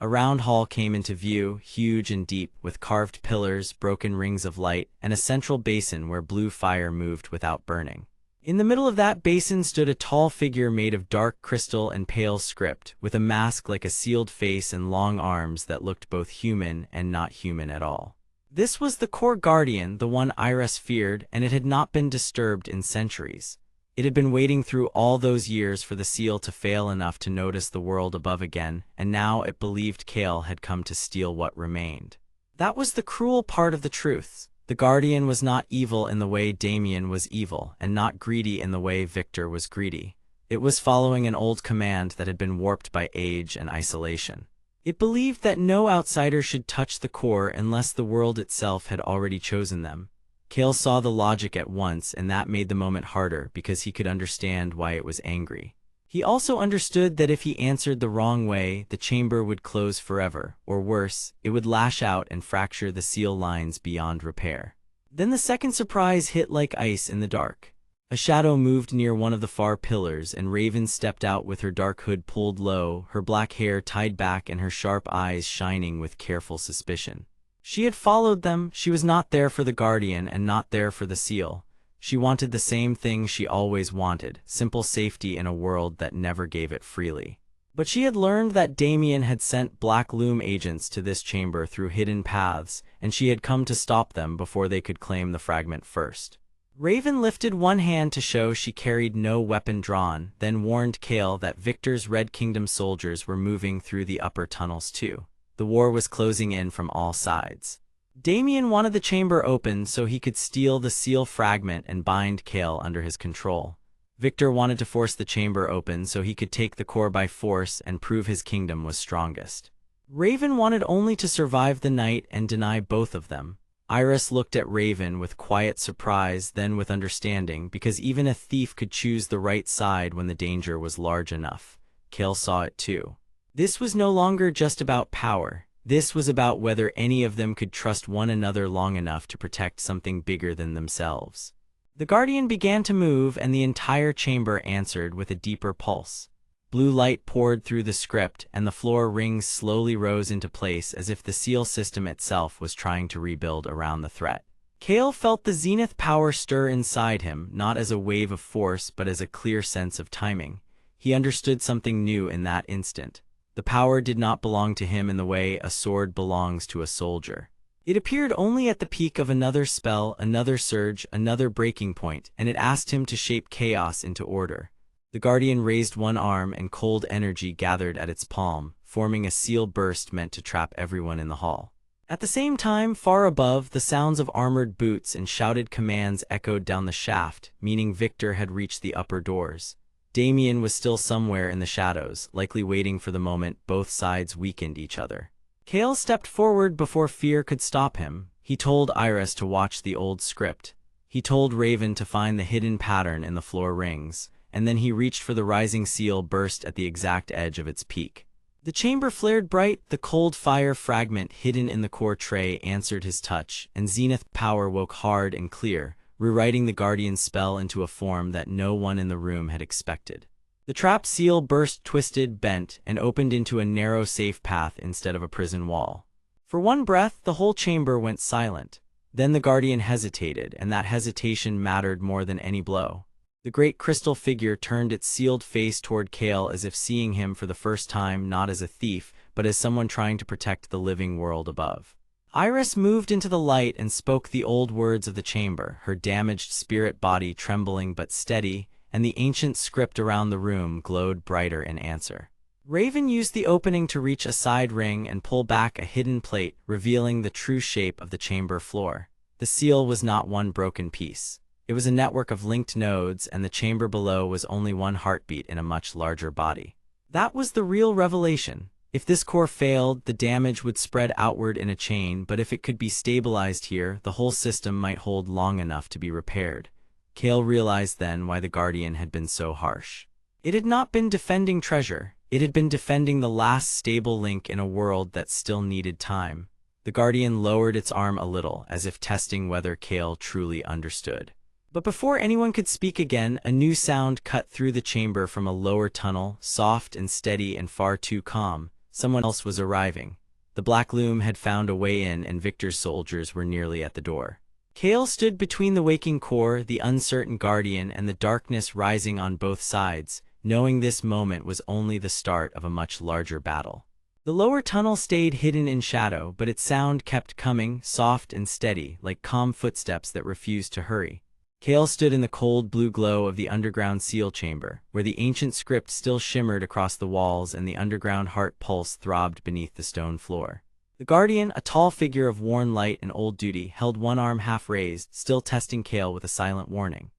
A round hall came into view, huge and deep, with carved pillars, broken rings of light, and a central basin where blue fire moved without burning. In the middle of that basin stood a tall figure made of dark crystal and pale script, with a mask like a sealed face and long arms that looked both human and not human at all. This was the core guardian, the one Iris feared, and it had not been disturbed in centuries. It had been waiting through all those years for the seal to fail enough to notice the world above again, and now it believed Kael had come to steal what remained. That was the cruel part of the truth. The Guardian was not evil in the way Damien was evil, and not greedy in the way Victor was greedy. It was following an old command that had been warped by age and isolation. It believed that no outsider should touch the core unless the world itself had already chosen them. Kael saw the logic at once, and that made the moment harder because he could understand why it was angry. He also understood that if he answered the wrong way, the chamber would close forever, or worse, it would lash out and fracture the seal lines beyond repair. Then the second surprise hit like ice in the dark. A shadow moved near one of the far pillars, and Raven stepped out with her dark hood pulled low, her black hair tied back and her sharp eyes shining with careful suspicion. She had followed them. She was not there for the Guardian and not there for the seal. She wanted the same thing she always wanted, simple safety in a world that never gave it freely. But she had learned that Damien had sent Black Loom agents to this chamber through hidden paths, and she had come to stop them before they could claim the fragment first. Raven lifted one hand to show she carried no weapon drawn, then warned Kael that Victor's Red Kingdom soldiers were moving through the upper tunnels too. The war was closing in from all sides. Damien wanted the chamber open so he could steal the seal fragment and bind Kael under his control. Victor wanted to force the chamber open so he could take the core by force and prove his kingdom was strongest. Raven wanted only to survive the night and deny both of them. Iris looked at Raven with quiet surprise, then with understanding, because even a thief could choose the right side when the danger was large enough. Kael saw it too. This was no longer just about power. This was about whether any of them could trust one another long enough to protect something bigger than themselves. The Guardian began to move, and the entire chamber answered with a deeper pulse. Blue light poured through the script, and the floor rings slowly rose into place as if the seal system itself was trying to rebuild around the threat. Kael felt the Zenith power stir inside him, not as a wave of force but as a clear sense of timing. He understood something new in that instant. The power did not belong to him in the way a sword belongs to a soldier. It appeared only at the peak of another spell, another surge, another breaking point, and it asked him to shape chaos into order. The Guardian raised one arm, and cold energy gathered at its palm, forming a seal burst meant to trap everyone in the hall. At the same time, far above, the sounds of armored boots and shouted commands echoed down the shaft, meaning Victor had reached the upper doors. Damien was still somewhere in the shadows, likely waiting for the moment both sides weakened each other. Kael stepped forward before fear could stop him. He told Iris to watch the old script. He told Raven to find the hidden pattern in the floor rings, and then he reached for the rising seal burst at the exact edge of its peak. The chamber flared bright, the cold fire fragment hidden in the core tray answered his touch, and Zenith power woke hard and clear, rewriting the Guardian's spell into a form that no one in the room had expected. The trapped seal burst, twisted, bent, and opened into a narrow safe path instead of a prison wall. For one breath, the whole chamber went silent. Then the Guardian hesitated, and that hesitation mattered more than any blow. The great crystal figure turned its sealed face toward Kael as if seeing him for the first time not as a thief, but as someone trying to protect the living world above. Iris moved into the light and spoke the old words of the chamber, her damaged spirit body trembling but steady, and the ancient script around the room glowed brighter in answer. Raven used the opening to reach a side ring and pull back a hidden plate, revealing the true shape of the chamber floor. The seal was not one broken piece. It was a network of linked nodes, and the chamber below was only one heartbeat in a much larger body. That was the real revelation. If this core failed, the damage would spread outward in a chain, but if it could be stabilized here, the whole system might hold long enough to be repaired. Kael realized then why the Guardian had been so harsh. It had not been defending treasure. It had been defending the last stable link in a world that still needed time. The Guardian lowered its arm a little, as if testing whether Kael truly understood. But before anyone could speak again, a new sound cut through the chamber from a lower tunnel, soft and steady and far too calm. Someone else was arriving. The Black Loom had found a way in, and Victor's soldiers were nearly at the door. Kael stood between the waking core, the uncertain Guardian, and the darkness rising on both sides, knowing this moment was only the start of a much larger battle. The lower tunnel stayed hidden in shadow, but its sound kept coming, soft and steady, like calm footsteps that refused to hurry. Kael stood in the cold blue glow of the underground seal chamber, where the ancient script still shimmered across the walls and the underground heart pulse throbbed beneath the stone floor. The Guardian, a tall figure of worn light and old duty, held one arm half raised, still testing Kael with a silent warning.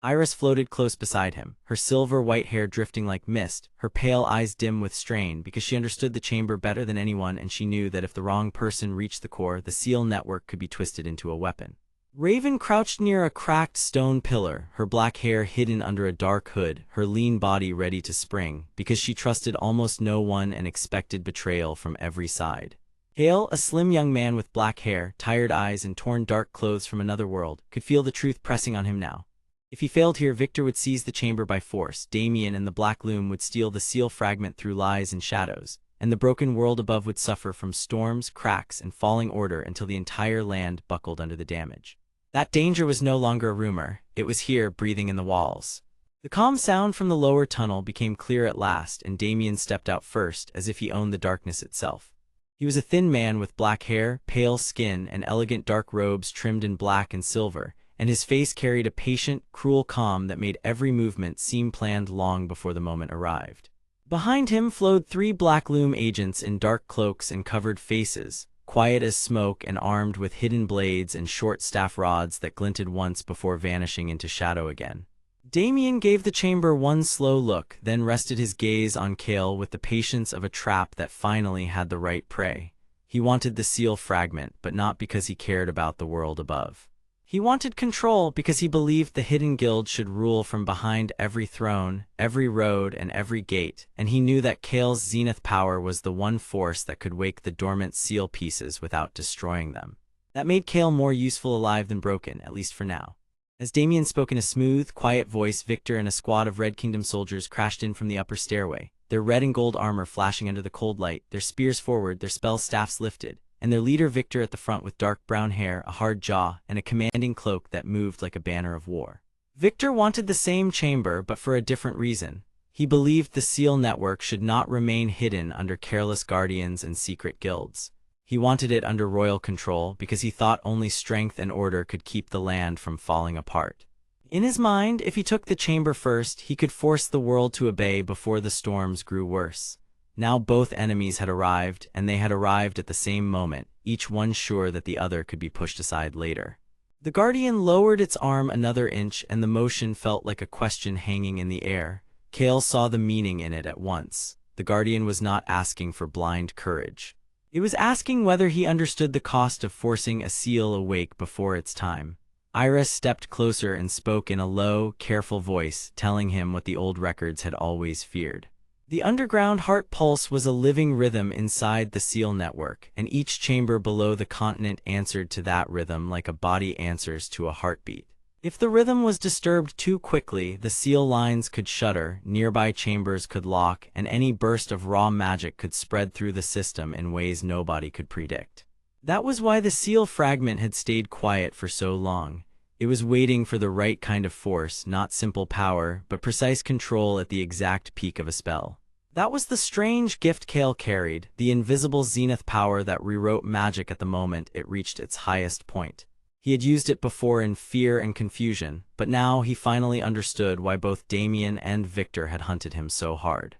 Iris floated close beside him, her silver-white hair drifting like mist, her pale eyes dim with strain, because she understood the chamber better than anyone, and she knew that if the wrong person reached the core, the seal network could be twisted into a weapon. Raven crouched near a cracked stone pillar, her black hair hidden under a dark hood, her lean body ready to spring, because she trusted almost no one and expected betrayal from every side. Kael, a slim young man with black hair, tired eyes, and torn dark clothes from another world, could feel the truth pressing on him now. If he failed here, Victor would seize the chamber by force, Damien and the Black Loom would steal the seal fragment through lies and shadows, and the broken world above would suffer from storms, cracks, and falling order until the entire land buckled under the damage. That danger was no longer a rumor. It was here, breathing in the walls. The calm sound from the lower tunnel became clear at last, and Damien stepped out first, as if he owned the darkness itself. He was a thin man with black hair, pale skin, and elegant dark robes trimmed in black and silver, and his face carried a patient, cruel calm that made every movement seem planned long before the moment arrived. Behind him flowed 3 Black Loom agents in dark cloaks and covered faces, quiet as smoke and armed with hidden blades and short staff rods that glinted once before vanishing into shadow again. Damien gave the chamber one slow look, then rested his gaze on Kael with the patience of a trap that finally had the right prey. He wanted the seal fragment, but not because he cared about the world above. He wanted control because he believed the hidden guild should rule from behind every throne, every road, and every gate, and he knew that Kael's Zenith power was the one force that could wake the dormant seal pieces without destroying them. That made Kael more useful alive than broken, at least for now. As Damien spoke in a smooth, quiet voice, Victor and a squad of Red Kingdom soldiers crashed in from the upper stairway, their red and gold armor flashing under the cold light, their spears forward, their spell staffs lifted, and their leader Victor at the front with dark brown hair, a hard jaw, and a commanding cloak that moved like a banner of war. Victor wanted the same chamber, but for a different reason. He believed the seal network should not remain hidden under careless guardians and secret guilds. He wanted it under royal control because he thought only strength and order could keep the land from falling apart. In his mind, if he took the chamber first, he could force the world to obey before the storms grew worse. Now both enemies had arrived, and they had arrived at the same moment, each one sure that the other could be pushed aside later. The Guardian lowered its arm another inch, and the motion felt like a question hanging in the air. Kael saw the meaning in it at once. The Guardian was not asking for blind courage. It was asking whether he understood the cost of forcing a seal awake before its time. Iris stepped closer and spoke in a low, careful voice, telling him what the old records had always feared. The underground heart pulse was a living rhythm inside the seal network, and each chamber below the continent answered to that rhythm like a body answers to a heartbeat. If the rhythm was disturbed too quickly, the seal lines could shudder, nearby chambers could lock, and any burst of raw magic could spread through the system in ways nobody could predict. That was why the seal fragment had stayed quiet for so long. It was waiting for the right kind of force, not simple power, but precise control at the exact peak of a spell. That was the strange gift Kael carried, the invisible Zenith power that rewrote magic at the moment it reached its highest point. He had used it before in fear and confusion, but now he finally understood why both Damien and Victor had hunted him so hard.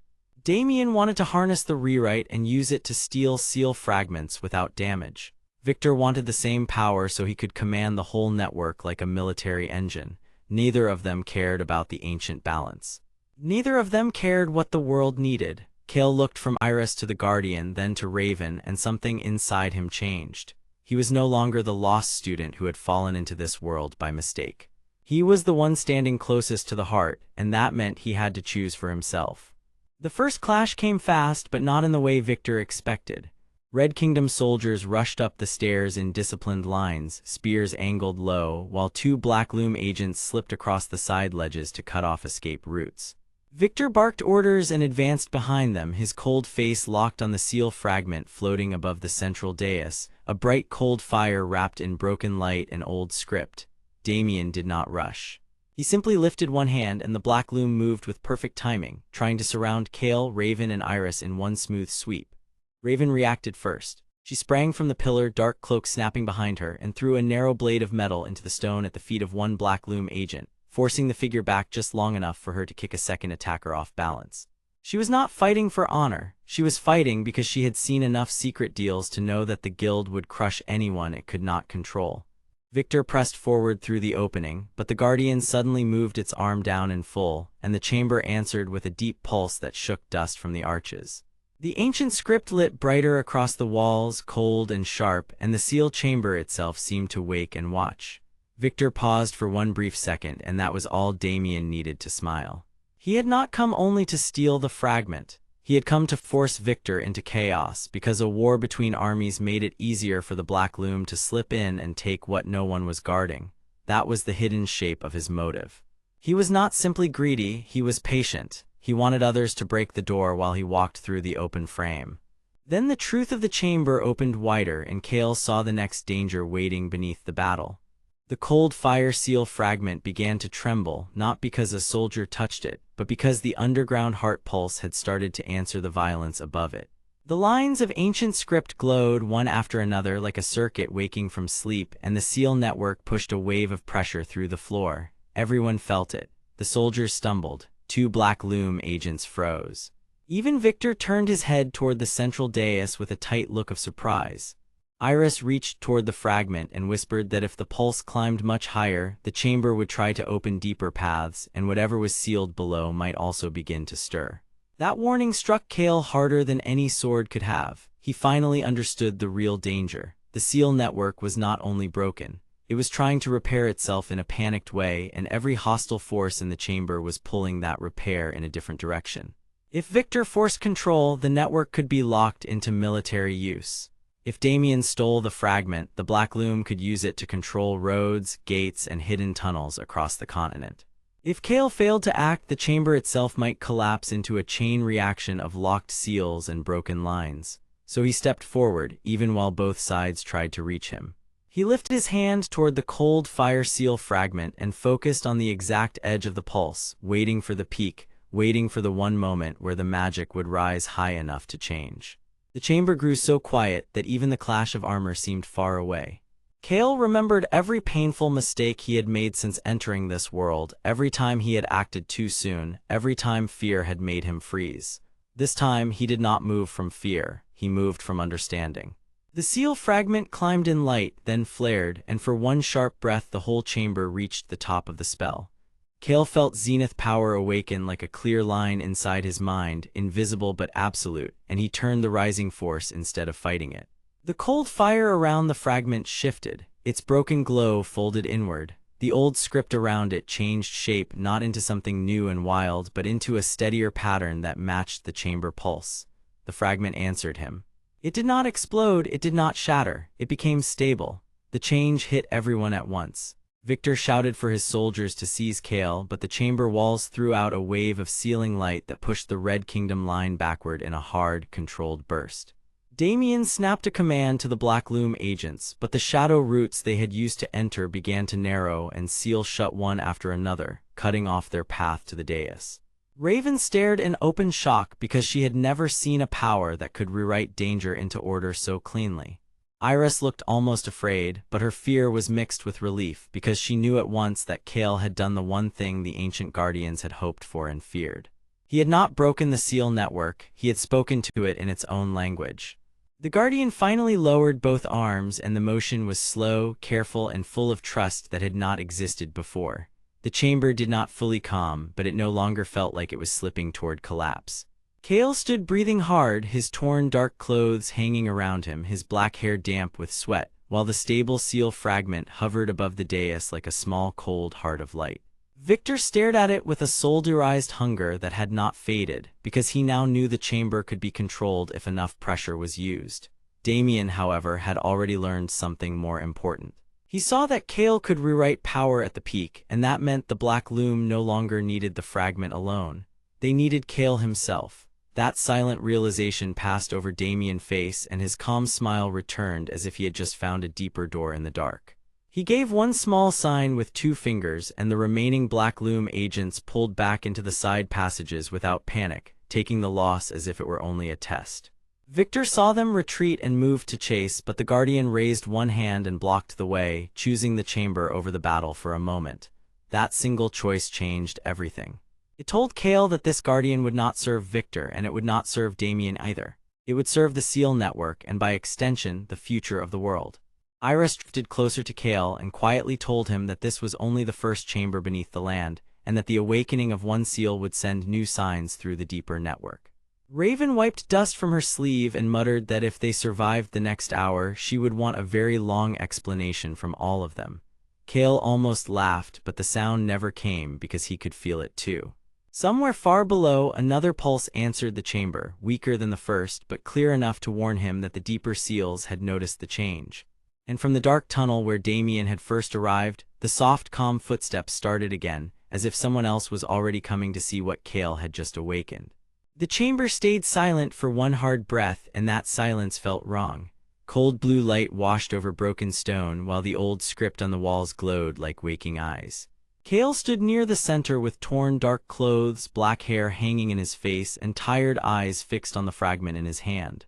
Damien wanted to harness the rewrite and use it to steal seal fragments without damage. Victor wanted the same power so he could command the whole network like a military engine. Neither of them cared about the ancient balance. Neither of them cared what the world needed. Kael looked from Iris to the Guardian, then to Raven, and something inside him changed. He was no longer the lost student who had fallen into this world by mistake. He was the one standing closest to the heart, and that meant he had to choose for himself. The first clash came fast, but not in the way Victor expected. Red Kingdom soldiers rushed up the stairs in disciplined lines, spears angled low, while two Black Loom agents slipped across the side ledges to cut off escape routes. Victor barked orders and advanced behind them, his cold face locked on the seal fragment floating above the central dais, a bright cold fire wrapped in broken light and old script. Damien did not rush. He simply lifted one hand and the Black Loom moved with perfect timing, trying to surround Kael, Raven, and Iris in one smooth sweep. Raven reacted first. She sprang from the pillar, dark cloak snapping behind her, and threw a narrow blade of metal into the stone at the feet of one Black Loom agent, forcing the figure back just long enough for her to kick a second attacker off balance. She was not fighting for honor. She was fighting because she had seen enough secret deals to know that the guild would crush anyone it could not control. Victor pressed forward through the opening, but the Guardian suddenly moved its arm down in full, and the chamber answered with a deep pulse that shook dust from the arches. The ancient script lit brighter across the walls, cold and sharp, and the seal chamber itself seemed to wake and watch. Victor paused for one brief second, and that was all Damien needed to smile. He had not come only to steal the fragment. He had come to force Victor into chaos, because a war between armies made it easier for the Black Loom to slip in and take what no one was guarding. That was the hidden shape of his motive. He was not simply greedy, he was patient. He wanted others to break the door while he walked through the open frame. Then the truth of the chamber opened wider, and Kael saw the next danger waiting beneath the battle. The cold fire seal fragment began to tremble, not because a soldier touched it, but because the underground heart pulse had started to answer the violence above it. The lines of ancient script glowed one after another like a circuit waking from sleep, and the seal network pushed a wave of pressure through the floor. Everyone felt it. The soldiers stumbled. Two Black Loom agents froze. Even Victor turned his head toward the central dais with a tight look of surprise. Iris reached toward the fragment and whispered that if the pulse climbed much higher, the chamber would try to open deeper paths, and whatever was sealed below might also begin to stir. That warning struck Kael harder than any sword could have. He finally understood the real danger. The seal network was not only broken, it was trying to repair itself in a panicked way, and every hostile force in the chamber was pulling that repair in a different direction. If Victor forced control, the network could be locked into military use. If Damien stole the fragment, the Black Loom could use it to control roads, gates, and hidden tunnels across the continent. If Kael failed to act, the chamber itself might collapse into a chain reaction of locked seals and broken lines. So he stepped forward, even while both sides tried to reach him. He lifted his hand toward the cold fire seal fragment and focused on the exact edge of the pulse, waiting for the peak, waiting for the one moment where the magic would rise high enough to change. The chamber grew so quiet that even the clash of armor seemed far away. Kael remembered every painful mistake he had made since entering this world, every time he had acted too soon, every time fear had made him freeze. This time he did not move from fear, he moved from understanding. The seal fragment climbed in light, then flared, and for one sharp breath the whole chamber reached the top of the spell. Kael felt Zenith power awaken like a clear line inside his mind, invisible but absolute, and he turned the rising force instead of fighting it. The cold fire around the fragment shifted. Its broken glow folded inward. The old script around it changed shape, not into something new and wild, but into a steadier pattern that matched the chamber pulse. The fragment answered him. It did not explode, it did not shatter, it became stable. The change hit everyone at once. Victor shouted for his soldiers to seize Kael, but the chamber walls threw out a wave of sealing light that pushed the Red Kingdom line backward in a hard, controlled burst. Damien snapped a command to the Black Loom agents, but the shadow routes they had used to enter began to narrow and seal shut one after another, cutting off their path to the dais. Raven stared in open shock because she had never seen a power that could rewrite danger into order so cleanly. Iris looked almost afraid, but her fear was mixed with relief because she knew at once that Kael had done the one thing the ancient guardians had hoped for and feared. He had not broken the seal network, he had spoken to it in its own language. The Guardian finally lowered both arms, and the motion was slow, careful, and full of trust that had not existed before. The chamber did not fully calm, but it no longer felt like it was slipping toward collapse. Kael stood breathing hard, his torn dark clothes hanging around him, his black hair damp with sweat, while the stable seal fragment hovered above the dais like a small cold heart of light. Victor stared at it with a soul-derized hunger that had not faded, because he now knew the chamber could be controlled if enough pressure was used. Damien, however, had already learned something more important. He saw that Kael could rewrite power at the peak, and that meant the Black Loom no longer needed the fragment alone. They needed Kael himself. That silent realization passed over Damien's face, and his calm smile returned as if he had just found a deeper door in the dark. He gave one small sign with 2 fingers, and the remaining Black Loom agents pulled back into the side passages without panic, taking the loss as if it were only a test. Victor saw them retreat and moved to chase, but the Guardian raised one hand and blocked the way, choosing the chamber over the battle for a moment. That single choice changed everything. It told Kael that this Guardian would not serve Victor, and it would not serve Damien either. It would serve the Seal Network, and by extension, the future of the world. Iris drifted closer to Kael and quietly told him that this was only the first chamber beneath the land, and that the awakening of one seal would send new signs through the deeper network. Raven wiped dust from her sleeve and muttered that if they survived the next hour, she would want a very long explanation from all of them. Kael almost laughed, but the sound never came because he could feel it too. Somewhere far below, another pulse answered the chamber, weaker than the first, but clear enough to warn him that the deeper seals had noticed the change. And from the dark tunnel where Damien had first arrived, the soft, calm footsteps started again, as if someone else was already coming to see what Kael had just awakened. The chamber stayed silent for one hard breath, and that silence felt wrong. Cold blue light washed over broken stone, while the old script on the walls glowed like waking eyes. Kael stood near the center with torn dark clothes, black hair hanging in his face, and tired eyes fixed on the fragment in his hand.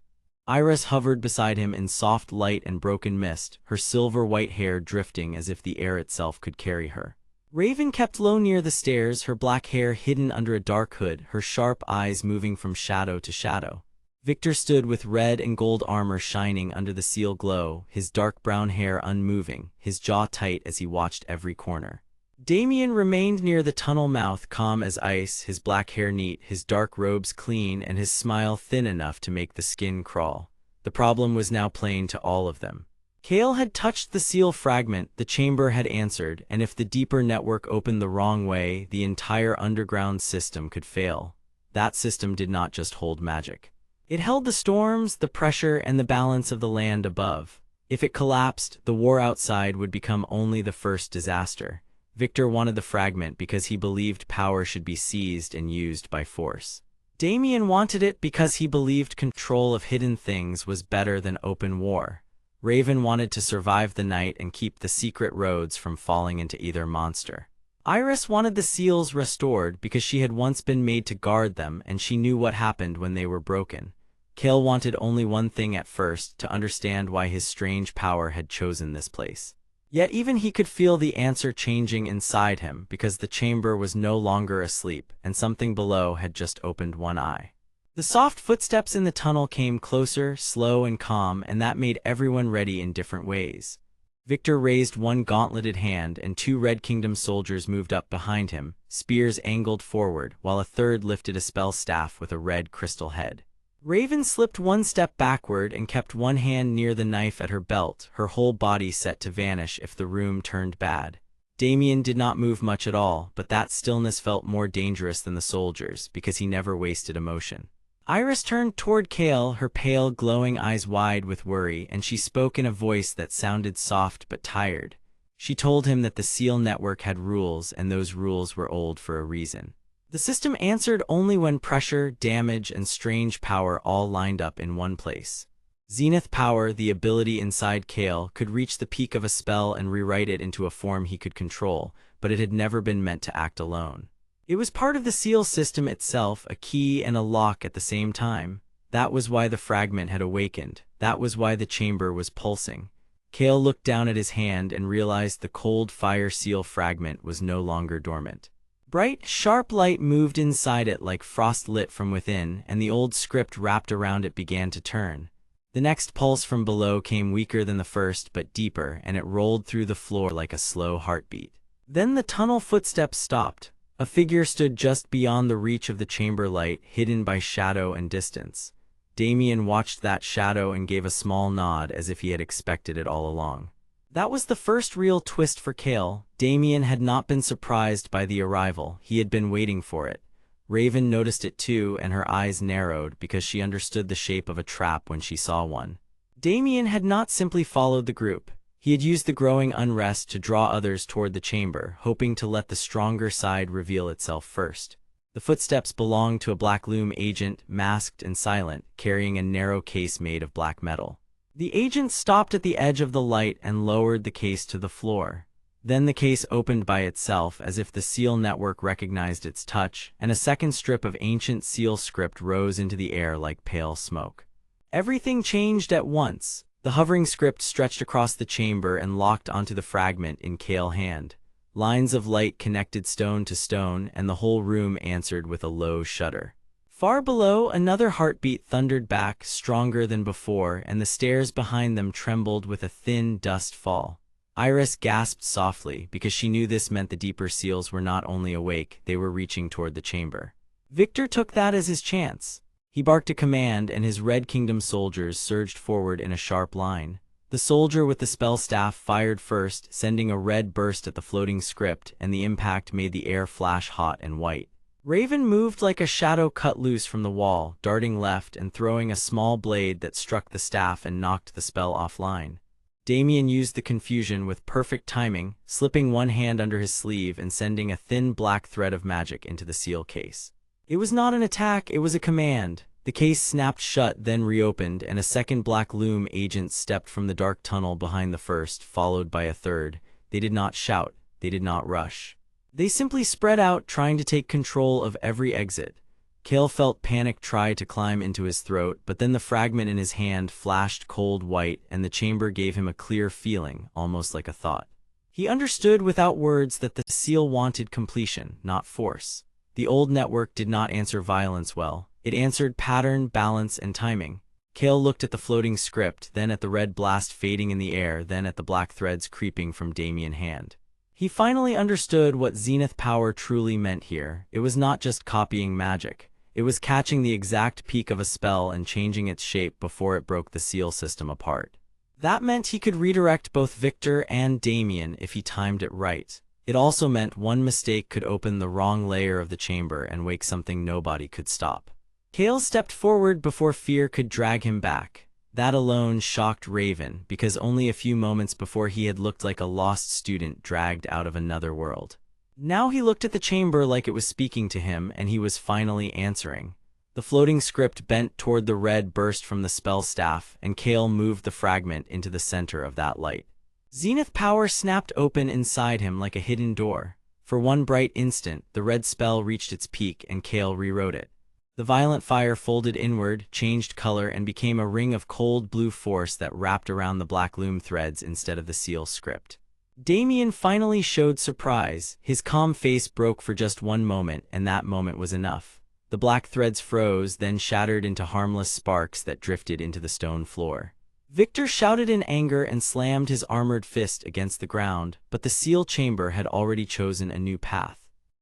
Iris hovered beside him in soft light and broken mist, her silver-white hair drifting as if the air itself could carry her. Raven kept low near the stairs, her black hair hidden under a dark hood, her sharp eyes moving from shadow to shadow. Victor stood with red and gold armor shining under the seal glow, his dark brown hair unmoving, his jaw tight as he watched every corner. Damien remained near the tunnel mouth, calm as ice, his black hair neat, his dark robes clean, and his smile thin enough to make the skin crawl. The problem was now plain to all of them. Kael had touched the seal fragment, the chamber had answered, and if the deeper network opened the wrong way, the entire underground system could fail. That system did not just hold magic. It held the storms, the pressure, and the balance of the land above. If it collapsed, the war outside would become only the first disaster. Victor wanted the fragment because he believed power should be seized and used by force. Damien wanted it because he believed control of hidden things was better than open war. Raven wanted to survive the night and keep the secret roads from falling into either monster. Iris wanted the seals restored because she had once been made to guard them, and she knew what happened when they were broken. Kael wanted only one thing at first, to understand why his strange power had chosen this place. Yet even he could feel the answer changing inside him, because the chamber was no longer asleep, and something below had just opened one eye. The soft footsteps in the tunnel came closer, slow and calm, and that made everyone ready in different ways. Victor raised one gauntleted hand, and 2 Red Kingdom soldiers moved up behind him, spears angled forward, while a third lifted a spell staff with a red crystal head. Raven slipped one step backward and kept one hand near the knife at her belt, her whole body set to vanish if the room turned bad. Damien did not move much at all, but that stillness felt more dangerous than the soldiers, because he never wasted emotion. Iris turned toward Kael, her pale, glowing eyes wide with worry, and she spoke in a voice that sounded soft but tired. She told him that the Seal Network had rules, and those rules were old for a reason. The system answered only when pressure, damage, and strange power all lined up in one place. Zenith power, the ability inside Kael, could reach the peak of a spell and rewrite it into a form he could control, but it had never been meant to act alone. It was part of the seal system itself, a key and a lock at the same time. That was why the fragment had awakened. That was why the chamber was pulsing. Kael looked down at his hand and realized the cold fire seal fragment was no longer dormant. Bright, sharp light moved inside it like frost lit from within, and the old script wrapped around it began to turn. The next pulse from below came weaker than the first, but deeper, and it rolled through the floor like a slow heartbeat. Then the tunnel footsteps stopped. A figure stood just beyond the reach of the chamber light, hidden by shadow and distance. Damien watched that shadow and gave a small nod as if he had expected it all along. That was the first real twist for Kael. Damien had not been surprised by the arrival, he had been waiting for it. Raven noticed it too, and her eyes narrowed because she understood the shape of a trap when she saw one. Damien had not simply followed the group. He had used the growing unrest to draw others toward the chamber, hoping to let the stronger side reveal itself first. The footsteps belonged to a black loom agent, masked and silent, carrying a narrow case made of black metal. The agent stopped at the edge of the light and lowered the case to the floor. Then the case opened by itself as if the seal network recognized its touch, and a second strip of ancient seal script rose into the air like pale smoke. Everything changed at once. The hovering script stretched across the chamber and locked onto the fragment in Kael's hand. Lines of light connected stone to stone, and the whole room answered with a low shudder. Far below, another heartbeat thundered back, stronger than before, and the stairs behind them trembled with a thin dust fall. Iris gasped softly, because she knew this meant the deeper seals were not only awake, they were reaching toward the chamber. Victor took that as his chance. He barked a command, and his Red Kingdom soldiers surged forward in a sharp line. The soldier with the spell staff fired first, sending a red burst at the floating script, and the impact made the air flash hot and white. Raven moved like a shadow cut loose from the wall, darting left and throwing a small blade that struck the staff and knocked the spell offline. Damien used the confusion with perfect timing, slipping one hand under his sleeve and sending a thin black thread of magic into the seal case. It was not an attack, it was a command. The case snapped shut, then reopened, and a second black loom agent stepped from the dark tunnel behind the first, followed by a third. They did not shout, they did not rush. They simply spread out, trying to take control of every exit. Kael felt panic try to climb into his throat, but then the fragment in his hand flashed cold white, and the chamber gave him a clear feeling, almost like a thought. He understood without words that the seal wanted completion, not force. The old network did not answer violence well. It answered pattern, balance, and timing. Kael looked at the floating script, then at the red blast fading in the air, then at the black threads creeping from Damien's hand. He finally understood what Zenith power truly meant here. It was not just copying magic. It was catching the exact peak of a spell and changing its shape before it broke the seal system apart. That meant he could redirect both Victor and Damien if he timed it right. It also meant one mistake could open the wrong layer of the chamber and wake something nobody could stop. Kael stepped forward before fear could drag him back. That alone shocked Raven, because only a few moments before he had looked like a lost student dragged out of another world. Now he looked at the chamber like it was speaking to him, and he was finally answering. The floating script bent toward the red burst from the spell staff, and Kael moved the fragment into the center of that light. Zenith power snapped open inside him like a hidden door. For one bright instant, the red spell reached its peak, and Kael rewrote it. The violent fire folded inward, changed color, and became a ring of cold blue force that wrapped around the black loom threads instead of the seal script. Damien finally showed surprise. His calm face broke for just one moment, and that moment was enough. The black threads froze, then shattered into harmless sparks that drifted into the stone floor. Victor shouted in anger and slammed his armored fist against the ground, but the seal chamber had already chosen a new path.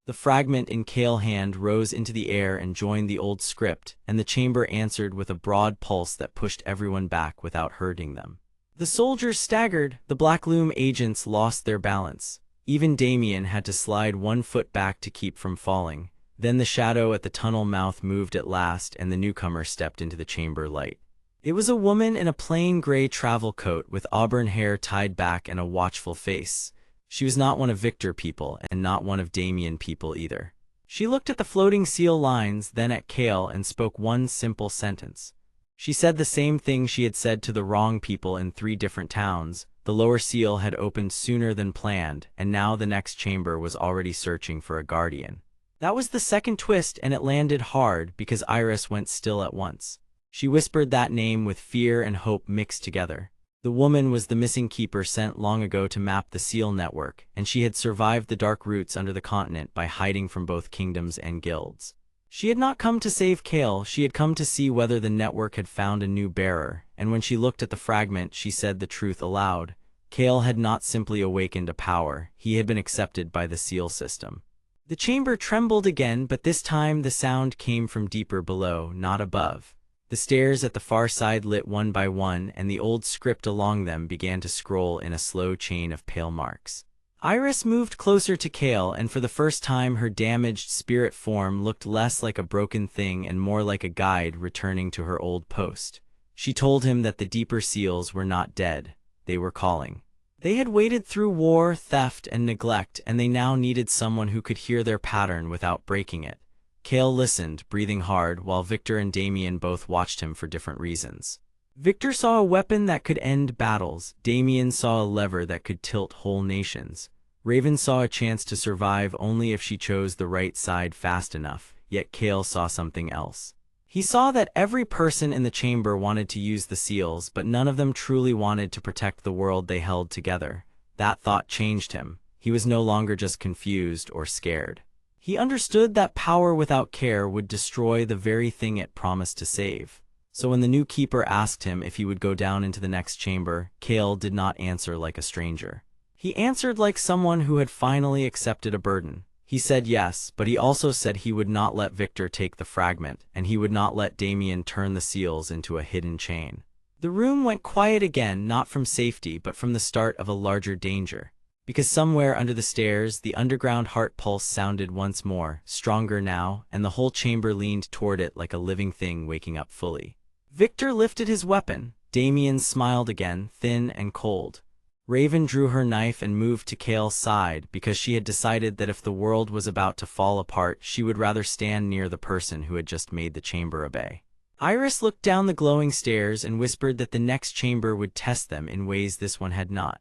The fragment in Kael's hand rose into the air and joined the old script, and the chamber answered with a broad pulse that pushed everyone back without hurting them. The soldiers staggered, the black loom agents lost their balance. Even Damien had to slide one foot back to keep from falling. Then the shadow at the tunnel mouth moved at last, and the newcomer stepped into the chamber light. It was a woman in a plain gray travel coat with auburn hair tied back and a watchful face. She was not one of Victor people, and not one of Damien people either. She looked at the floating seal lines, then at Kael, and spoke one simple sentence. She said the same thing she had said to the wrong people in 3 different towns. The lower seal had opened sooner than planned, and now the next chamber was already searching for a guardian. That was the second twist, and it landed hard because Iris went still at once. She whispered that name with fear and hope mixed together. The woman was the missing keeper sent long ago to map the seal network, and she had survived the dark roots under the continent by hiding from both kingdoms and guilds. She had not come to save Kael, she had come to see whether the network had found a new bearer, and when she looked at the fragment she said the truth aloud. Kael had not simply awakened a power, he had been accepted by the seal system. The chamber trembled again, but this time the sound came from deeper below, not above. The stairs at the far side lit one by one, and the old script along them began to scroll in a slow chain of pale marks. Iris moved closer to Kael, and for the first time her damaged spirit form looked less like a broken thing and more like a guide returning to her old post. She told him that the deeper seals were not dead, they were calling. They had waded through war, theft, and neglect, and they now needed someone who could hear their pattern without breaking it. Kael listened, breathing hard, while Victor and Damien both watched him for different reasons. Victor saw a weapon that could end battles, Damien saw a lever that could tilt whole nations. Raven saw a chance to survive only if she chose the right side fast enough, yet Kael saw something else. He saw that every person in the chamber wanted to use the seals, but none of them truly wanted to protect the world they held together. That thought changed him. He was no longer just confused or scared. He understood that power without care would destroy the very thing it promised to save. So when the new keeper asked him if he would go down into the next chamber, Kael did not answer like a stranger. He answered like someone who had finally accepted a burden. He said yes, but he also said he would not let Victor take the fragment, and he would not let Damien turn the seals into a hidden chain. The room went quiet again, not from safety, but from the start of a larger danger. Because somewhere under the stairs, the underground heart pulse sounded once more, stronger now, and the whole chamber leaned toward it like a living thing waking up fully. Victor lifted his weapon. Damien smiled again, thin and cold. Raven drew her knife and moved to Kael's side because she had decided that if the world was about to fall apart, she would rather stand near the person who had just made the chamber obey. Iris looked down the glowing stairs and whispered that the next chamber would test them in ways this one had not.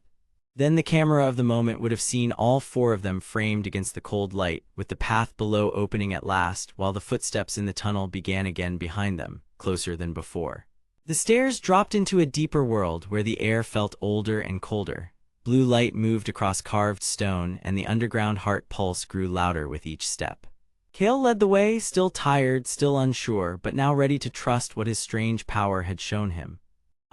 Then the camera of the moment would have seen all four of them framed against the cold light, with the path below opening at last, while the footsteps in the tunnel began again behind them, closer than before. The stairs dropped into a deeper world where the air felt older and colder. Blue light moved across carved stone, and the underground heart pulse grew louder with each step. Kael led the way, still tired, still unsure, but now ready to trust what his strange power had shown him.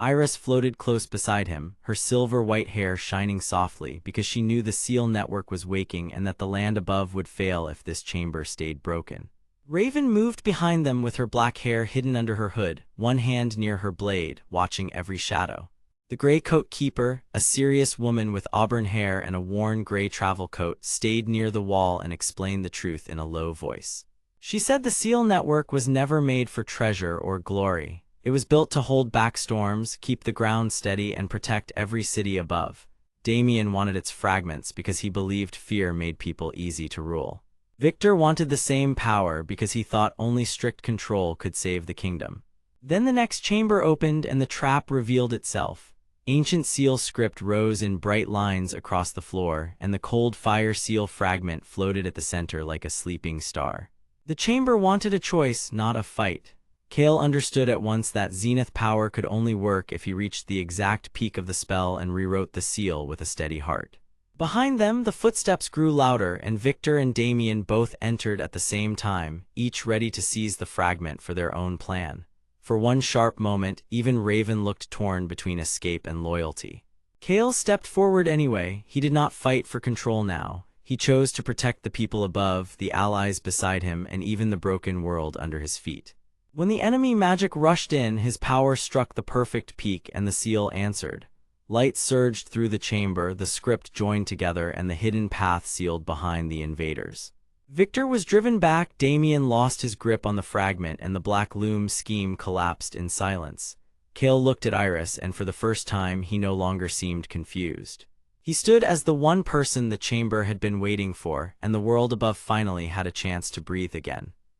Iris floated close beside him, her silver-white hair shining softly because she knew the seal network was waking and that the land above would fail if this chamber stayed broken. Raven moved behind them with her black hair hidden under her hood, one hand near her blade, watching every shadow. The gray coat keeper, a serious woman with auburn hair and a worn gray travel coat, stayed near the wall and explained the truth in a low voice. She said the seal network was never made for treasure or glory. It was built to hold back storms, keep the ground steady, and protect every city above. Damien wanted its fragments because he believed fear made people easy to rule. Victor wanted the same power because he thought only strict control could save the kingdom. Then the next chamber opened and the trap revealed itself. Ancient seal script rose in bright lines across the floor, and the cold fire seal fragment floated at the center like a sleeping star. The chamber wanted a choice, not a fight. Kael understood at once that Zenith power could only work if he reached the exact peak of the spell and rewrote the seal with a steady heart. Behind them, the footsteps grew louder, and Victor and Damien both entered at the same time, each ready to seize the fragment for their own plan. For one sharp moment, even Raven looked torn between escape and loyalty. Kael stepped forward anyway. He did not fight for control now. He chose to protect the people above, the allies beside him, and even the broken world under his feet. When the enemy magic rushed in, his power struck the perfect peak and the seal answered. Light surged through the chamber, the script joined together, and the hidden path sealed behind the invaders. Victor was driven back, Damien lost his grip on the fragment, and the Black Loom scheme collapsed in silence. Kael looked at Iris, and for the first time he no longer seemed confused. He stood as the one person the chamber had been waiting for, and the world above finally had a chance to breathe again.